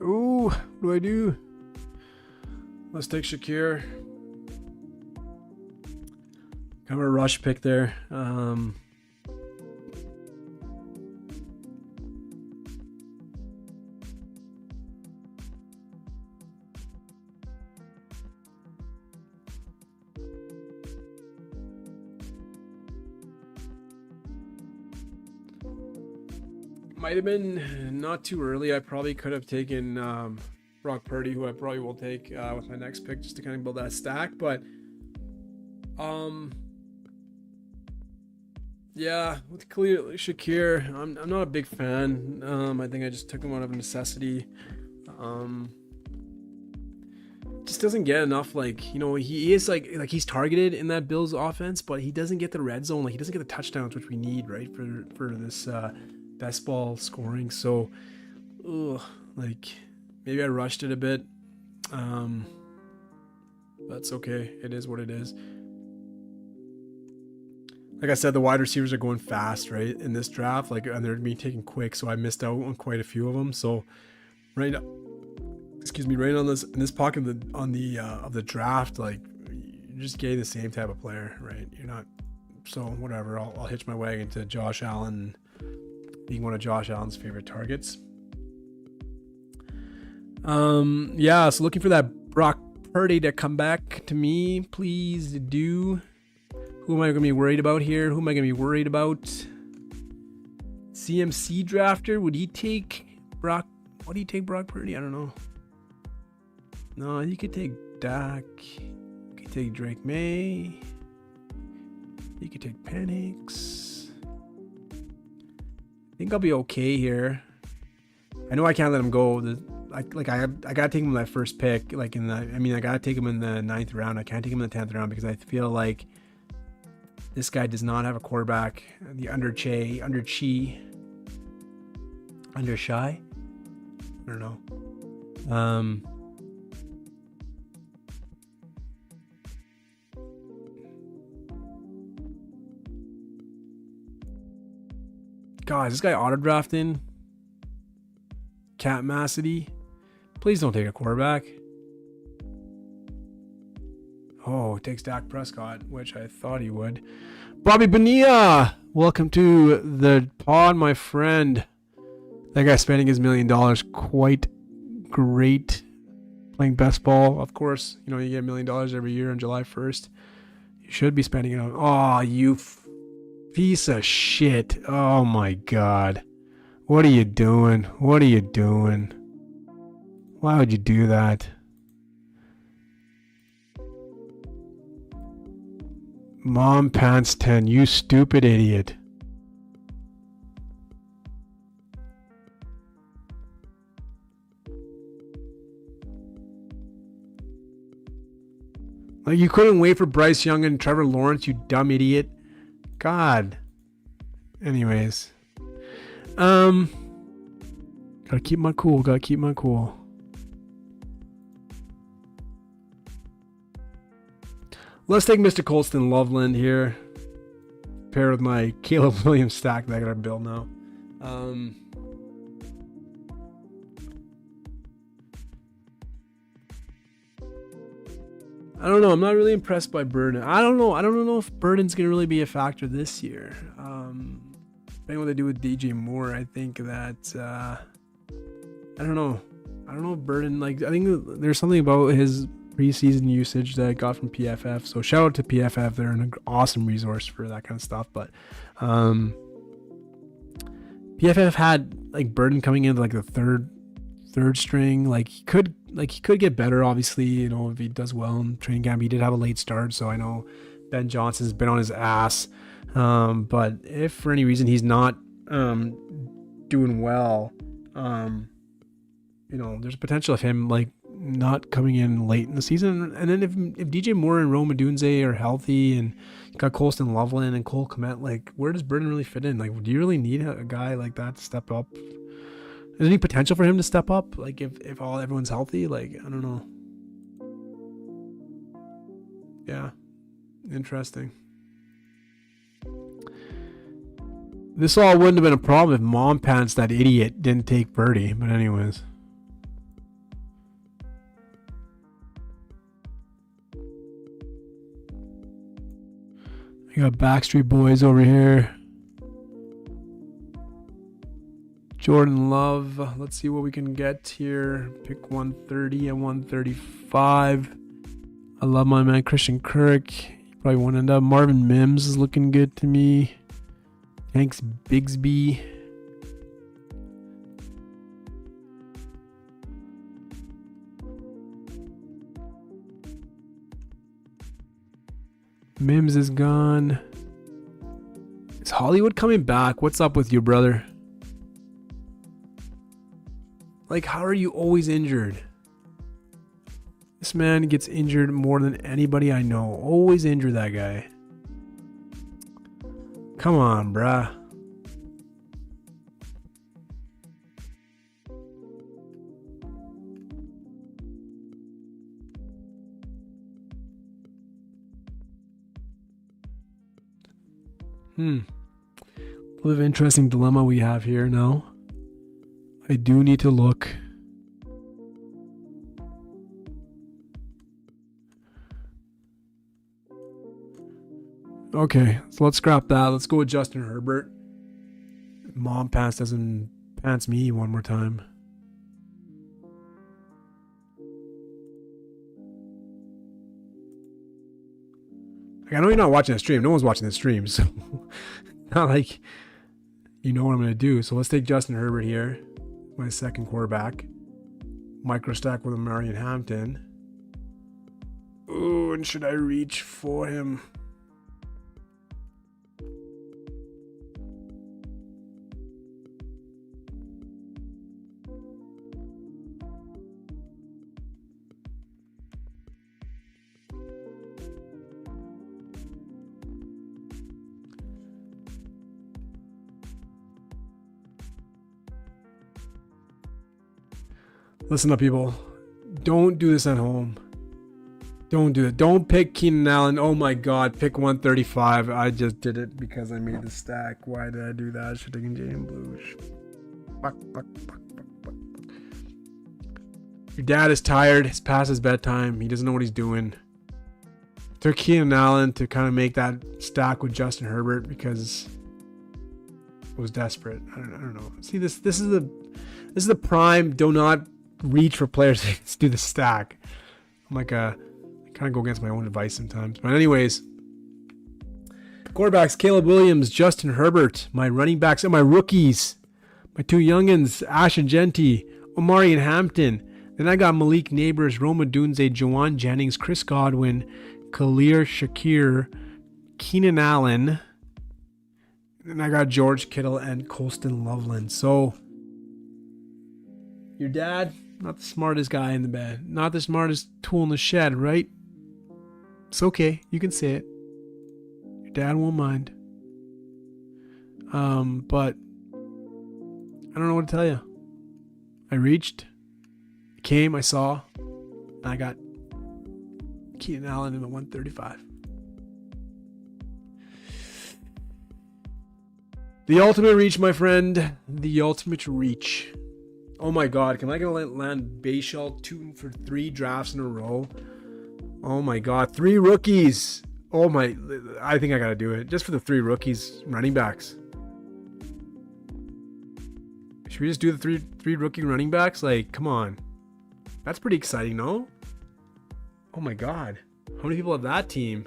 Ooh, what do I do? Let's take Shakir. Kind of a rush pick there. Might have been not too early. I probably could have taken Brock Purdy, who I probably will take with my next pick, just to kind of build that stack. But yeah, with clearly Shakir, I'm not a big fan. I think I just took him out of necessity. Just doesn't get enough, like, you know, he is like he's targeted in that Bills offense, but he doesn't get the red zone, like he doesn't get the touchdowns, which we need, right, for this best ball scoring. So like maybe I rushed it a bit. That's okay. It is what it is. Like I said, the wide receivers are going fast, right, in this draft, like, and they're being taken quick, so I missed out on quite a few of them. So right now, right on this, in this pocket of the draft, like, you're just getting the same type of player, right? You're not, so whatever, I'll hitch my wagon to Josh Allen being one of Josh Allen's favorite targets. Yeah, so looking for that Brock Purdy to come back to me, please do. Who am I going to be worried about here? Who am I going to be worried about? CMC drafter, would he take Brock? What do you take Brock Purdy? I don't know. No, you could take Dak. You could take Drake May. You could take Penix. I think I'll be okay here. I know I can't let him go. I gotta take him in that first pick. I gotta take him in the 9th round. I can't take him in the 10th round because I feel like this guy does not have a quarterback. The under shy. I don't know. God, is this guy auto drafting? Cat Massady. Please don't take a quarterback. Oh, it takes Dak Prescott, which I thought he would. Bobby Bonilla, welcome to the pod, my friend. That guy spending his $1 million quite great. Playing best ball, of course. You know, you get $1 million every year on July 1st. You should be spending it on. Oh, you piece of shit. Oh my God. What are you doing? What are you doing? Why would you do that? Mom Pants 10, you stupid idiot. Like, you couldn't wait for Bryce Young and Trevor Lawrence, you dumb idiot. God. Anyways. Gotta keep my cool. Let's take Mr. Colston Loveland here. Paired with my Caleb Williams stack that I gotta build now. I don't know. I'm not really impressed by Burden. I don't know if Burden's gonna really be a factor this year. Depending what they do with DJ Moore, I think that I don't know if Burden, like, I think there's something about his preseason usage that I got from PFF. So shout out to PFF. They're an awesome resource for that kind of stuff. But PFF had like Burden coming in like the third string. Like he could get better, obviously, you know, if he does well in training camp. He did have a late start, so I know Ben Johnson's been on his ass. But if for any reason he's not doing well, you know, there's potential of him like not coming in late in the season. And then if DJ Moore and Rome Odunze are healthy, and you got Colston Loveland and Cole Kmet, like where does Burden really fit in? Like, do you really need a guy like that to step up? Is there any potential for him to step up? Like if everyone's healthy? Like, I don't know. Yeah. Interesting. This all wouldn't have been a problem if Mom Pants, that idiot, didn't take Birdie. But anyways. We got Backstreet Boys over here. Jordan Love. Let's see what we can get here. Pick 130 and 135. I love my man Christian Kirk. He probably won't end up. Marvin Mims is looking good to me. Thanks, Bigsby. Mims is gone. Is Hollywood coming back? What's up with you, brother? Like, how are you always injured? This man gets injured more than anybody I know. Always injure that guy. Come on, bruh. A little interesting dilemma we have here now. I do need to look. Okay, so let's scrap that. Let's go with Justin Herbert. Mom Pants doesn't pants me one more time. Like, I know you're not watching the stream. No one's watching the stream, so not like you know what I'm going to do. So let's take Justin Herbert here, my second quarterback. Micro stack with Amari and Hampton. Ooh, and should I reach for him? Listen up, people. Don't do this at home. Don't do it. Don't pick Keenan Allen. Oh my God, pick 135. I just did it because I made the stack. Why did I do that? Should have taken Jalen Blues. Fuck. Your dad is tired. It's past his bedtime. He doesn't know what he's doing. Took Keenan Allen to kind of make that stack with Justin Herbert because it was desperate. I don't know. See, this is the prime. Do not reach for players to do the stack. I'm like I kind of go against my own advice sometimes. But anyways, quarterbacks: Caleb Williams, Justin Herbert. My running backs and my rookies, my two youngins, Ash and Genty, Omari and Hampton. Then I got Malik Neighbors, Roma Dunze, Juwan Jennings, Chris Godwin, Khalil Shakir, Keenan Allen. And I got George Kittle and Colston Loveland. So your dad, not the smartest guy in the bed, not the smartest tool in the shed, right? It's okay. You can say it. Your dad won't mind. But I don't know what to tell you. I reached, I came, I saw, and I got Keenan Allen in the 135. The ultimate reach, my friend. The ultimate reach. Oh my God, can I get land Bayshall 2 for 3 drafts in a row? Oh my God, 3 rookies. Oh my, I think I gotta do it just for the 3 rookies running backs. Should we just do the three rookie running backs? Like, come on, that's pretty exciting, no? Oh my God, how many people have that team?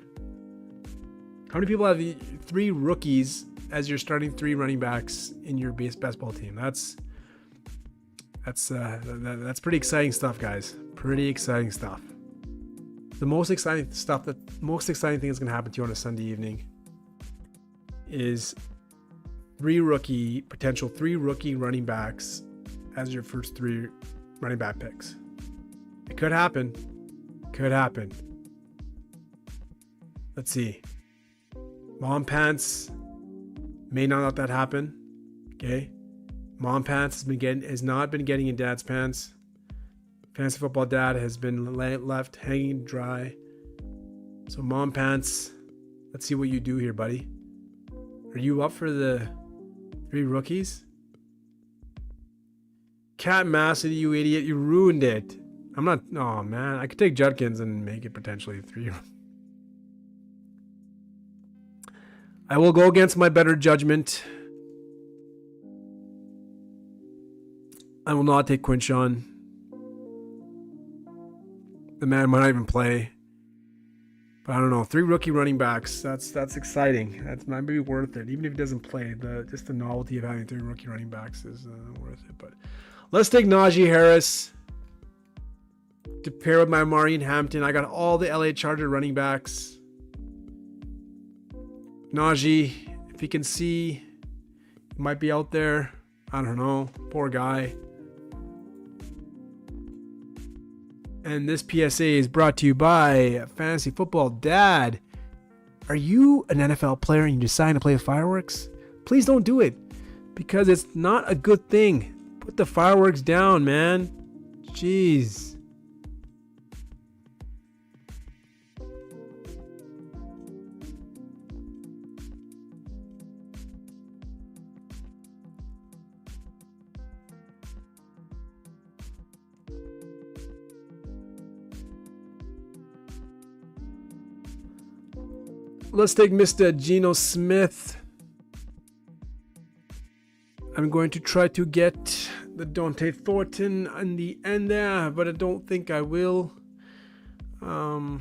How many people have the 3 rookies as your starting 3 running backs in your best ball team. That's pretty exciting stuff, guys. Pretty exciting stuff. The most exciting thing that's going to happen to you on a Sunday evening is 3 potential rookie running backs as your first 3 running back picks. It could happen. Could happen. Let's see. Mom Pants may not let that happen. Okay. Mom Pants has not been getting in Dad's pants. Fantasy Football Dad has been left hanging dry. So Mom Pants, let's see what you do here, buddy. Are you up for the 3 rookies? Cat Massey, you idiot. You ruined it. I'm not... Oh, man. I could take Judkins and make it potentially 3. I will go against my better judgment. I will not take Quinshawn. The man might not even play. But I don't know. 3 rookie running backs. That's exciting. That might be worth it. Even if he doesn't play, just the novelty of having 3 rookie running backs is worth it. But let's take Najee Harris to pair with my Marion Hampton. I got all the LA Charger running backs. Najee, if he can see, he might be out there. I don't know. Poor guy. And this PSA is brought to you by Fantasy Football Dad. Are you an NFL player and you decide to play with fireworks? Please don't do it, because it's not a good thing. Put the fireworks down, man. Jeez. Let's take Mr. Geno Smith. I'm going to try to get the Dante Thornton in the end there, but I don't think I will. Yeah.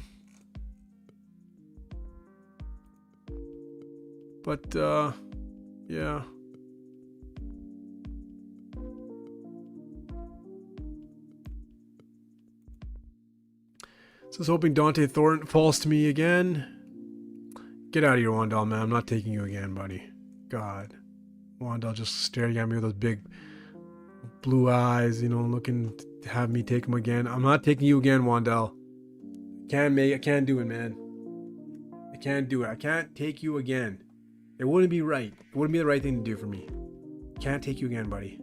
So I was hoping Dante Thornton falls to me again. Get out of here, Wandell, man. I'm not taking you again, buddy. God. Wandell just staring at me with those big blue eyes, looking to have me take him again. I'm not taking you again, Wandell. I can't do it, man. I can't do it. I can't take you again. It wouldn't be right. It wouldn't be the right thing to do for me. Can't take you again, buddy.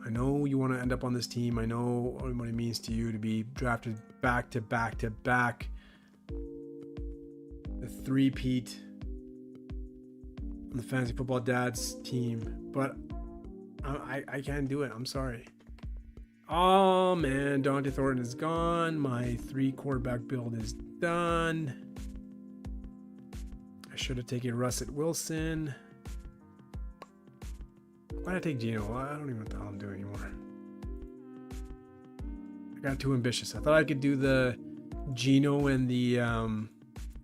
I know you want to end up on this team. I know what it means to you to be drafted back to back to back. The 3-peat on the Fantasy Football Dad's team, but I can't do it. I'm sorry. Oh man, Dante Thornton is gone. My 3 quarterback build is done. I should have taken Russell Wilson. Why did I take Geno? I don't even know what the hell I'm doing anymore. I got too ambitious. I thought I could do the Geno and the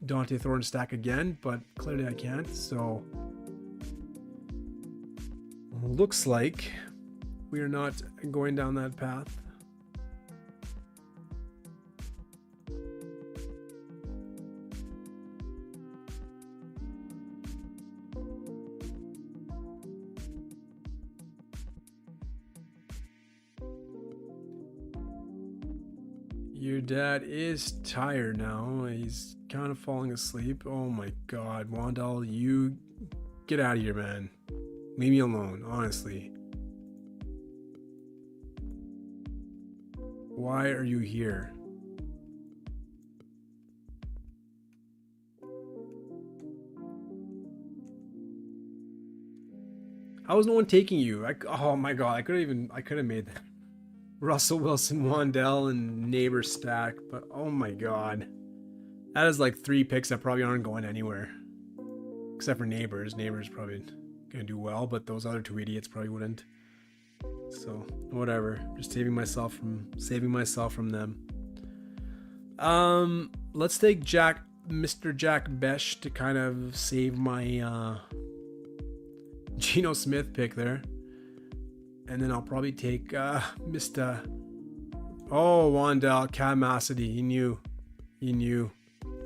Dante Thornton stack again, but clearly I can't. So looks like we are not going down that path. Your dad is tired now. He's kind of falling asleep. Oh my God, Wandell, you get out of here, man. Leave me alone, honestly. Why are you here? How was no one taking you? Oh my God, I could have made that. Russell Wilson, Wandell, and Neighbor stack, but oh my God. That is like 3 picks that probably aren't going anywhere. Except for Neighbors. Neighbors probably gonna do well, but those other 2 idiots probably wouldn't. So, whatever. Just saving myself from them. Let's take Jack Mr. Jack Besh to kind of save my Geno Smith pick there. And then I'll probably take Mr. Oh, Wandell Cassidy. He knew.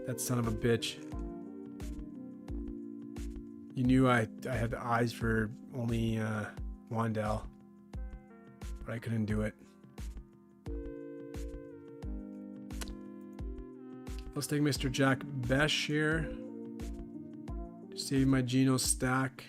That son of a bitch. You knew I had the eyes for only Wandell, but I couldn't do it. Let's take Mr. Jack Besh here to save my Geno stack.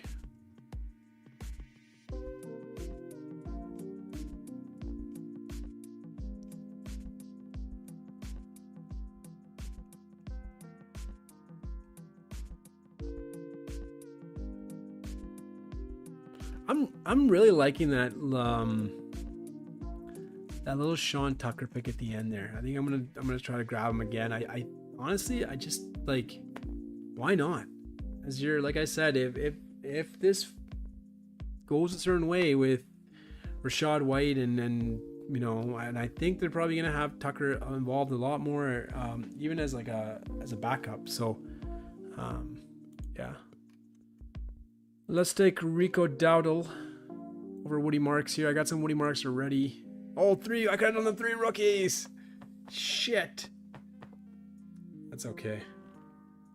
I'm really liking that that little Sean Tucker pick at the end there. I think I'm gonna try to grab him again. I honestly, I just like, why not? As you're, like I said, if this goes a certain way with Rashad White and you know, and I think they're probably gonna have Tucker involved a lot more, even as like as a backup. So yeah. Let's take Rico Dowdle over Woody Marks here. I got some Woody Marks already. Oh, 3. I could have done the 3 rookies. Shit. That's okay.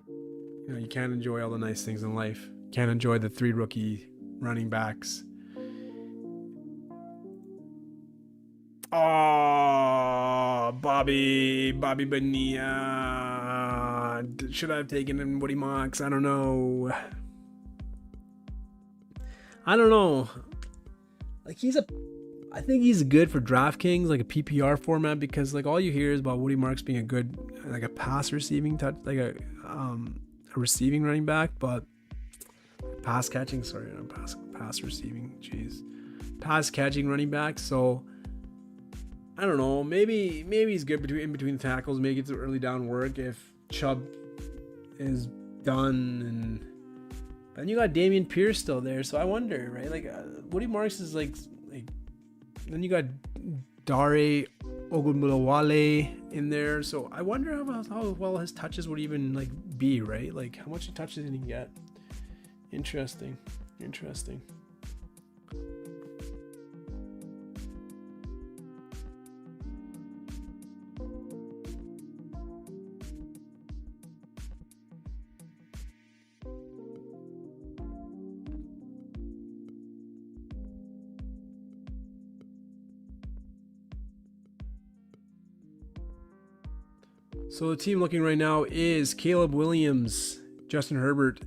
You know, you can't enjoy all the nice things in life. Can't enjoy the 3 rookie running backs. Oh, Bobby Bonilla. Should I have taken him Woody Marks? I don't know. Like I think he's good for DraftKings, like a PPR format, because like all you hear is about Woody Marks being a good, like a pass receiving touch, like a receiving running back, but pass catching running back. So I don't know. Maybe he's good in between the tackles. Maybe it's early down work if Chubb is done, and you got Dameon Pierce still there. So I wonder, right? Like Woody Marks is like. Then you got Dare Ogunbowale in there. So I wonder how well his touches would even like be, right? Like how much touches did he get? Interesting. So the team looking right now is Caleb Williams, Justin Herbert,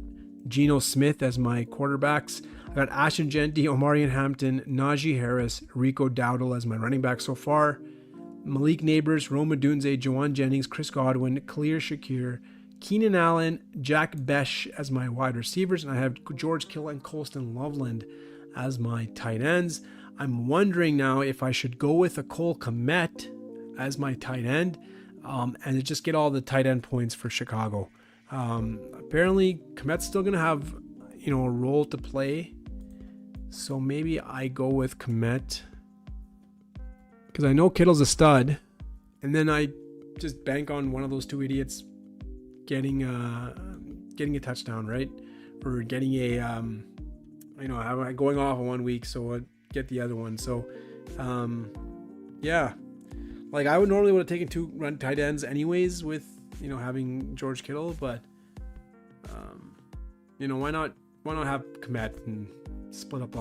Geno Smith as my quarterbacks. I got Ashton Jeanty, Omarion Hampton, Najee Harris, Rico Dowdle as my running back so far. Malik Neighbors, Rome Odunze, Jawan Jennings, Chris Godwin, Khalil Shakir, Keenan Allen, Jack Besh as my wide receivers. And I have George Kittle and Colston Loveland as my tight ends. I'm wondering now if I should go with a Cole Kmet as my tight end. And just get all the tight end points for Chicago. Apparently, Kmet's still going to have, a role to play. So maybe I go with Kmet. Because I know Kittle's a stud. And then I just bank on one of those 2 idiots getting a touchdown, right? Or getting going off in 1 week, so I get the other one. So, yeah. Like I would have taken 2 run tight ends anyways with, having George Kittle, but why not have Kmet and split up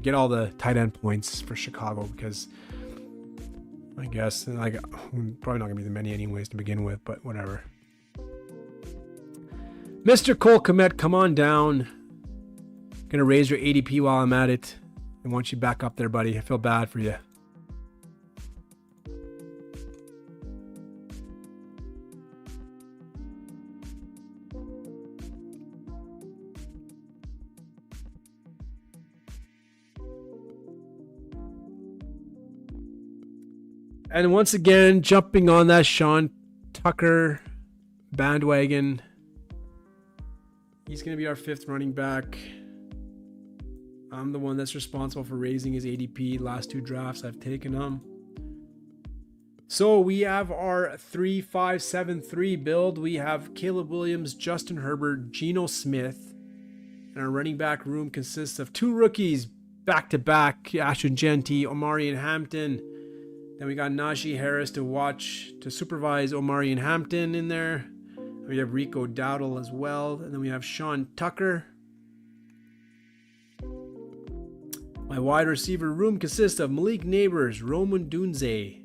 get all the tight end points for Chicago, because I guess like probably not gonna be that many anyways to begin with, but whatever. Mr. Cole Kmet, come on down. Gonna raise your ADP while I'm at it. I want you back up there, buddy. I feel bad for you. And once again, jumping on that Sean Tucker bandwagon. He's going to be our 5th running back. I'm the one that's responsible for raising his ADP. Last 2 drafts, I've taken him. So we have our 3-5-7-3 build. We have Caleb Williams, Justin Herbert, Geno Smith. And our running back room consists of 2 rookies back-to-back, Ashton Jeanty, Omari and Hampton. Then we got Najee Harris to supervise Omari and Hampton in there. We have Rico Dowdle as well. And then we have Sean Tucker. My wide receiver room consists of Malik Neighbors, Roman Dunze,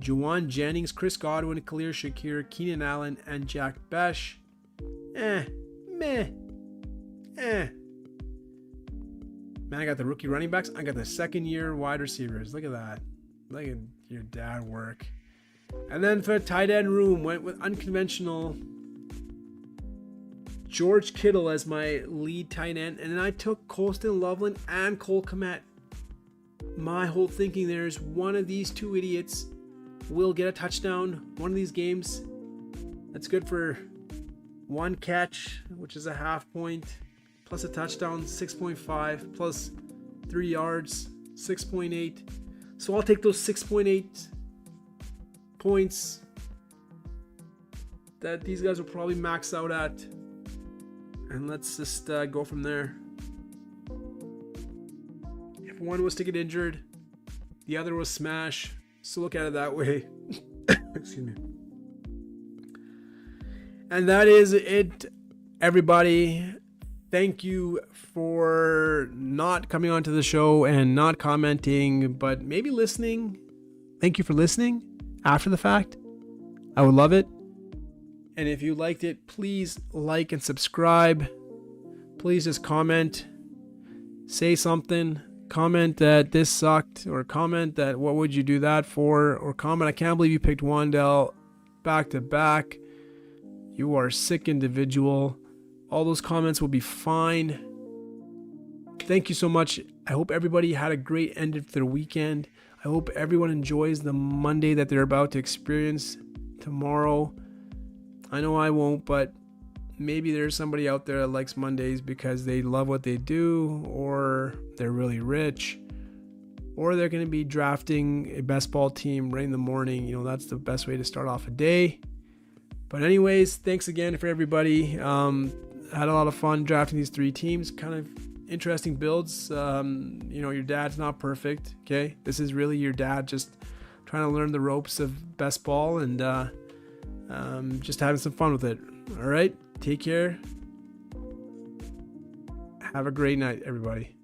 Juwan Jennings, Chris Godwin, Khalil Shakir, Keenan Allen, and Jack Besh. Man, I got the rookie running backs. I got the second-year wide receivers. Look at that. Look at your dad work. And then for the tight end room, went with unconventional George Kittle as my lead tight end. And then I took Colston Loveland and Cole Kmet. My whole thinking there is one of these 2 idiots will get a touchdown one of these games. That's good for 1 catch, which is a half point, plus a touchdown, 6.5, plus 3 yards, 6.8. So I'll take those 6.8 points that these guys will probably max out at. And let's just go from there. If one was to get injured, the other was smash. So look at it that way. Excuse me. And that is it, everybody. Thank you for not coming onto the show and not commenting, but maybe listening. Thank you for listening after the fact. I would love it. And if you liked it, please like and subscribe. Please just comment. Say something. Comment that this sucked, or comment that what would you do that for, or comment I can't believe you picked Wandell back to back. You are a sick individual. All those comments will be fine. Thank you so much. I hope everybody had a great end of their weekend. I hope everyone enjoys the Monday that they're about to experience tomorrow. I know I won't, but maybe there's somebody out there that likes Mondays because they love what they do, or they're really rich, or they're going to be drafting a best ball team right in the morning. You know, that's the best way to start off a day. But anyways, thanks again for everybody. Had a lot of fun drafting these 3 teams. Kind of interesting builds. You know, your dad's not perfect. Okay, this is really your dad just trying to learn the ropes of best ball and just having some fun with it. All right, take care. Have a great night, everybody.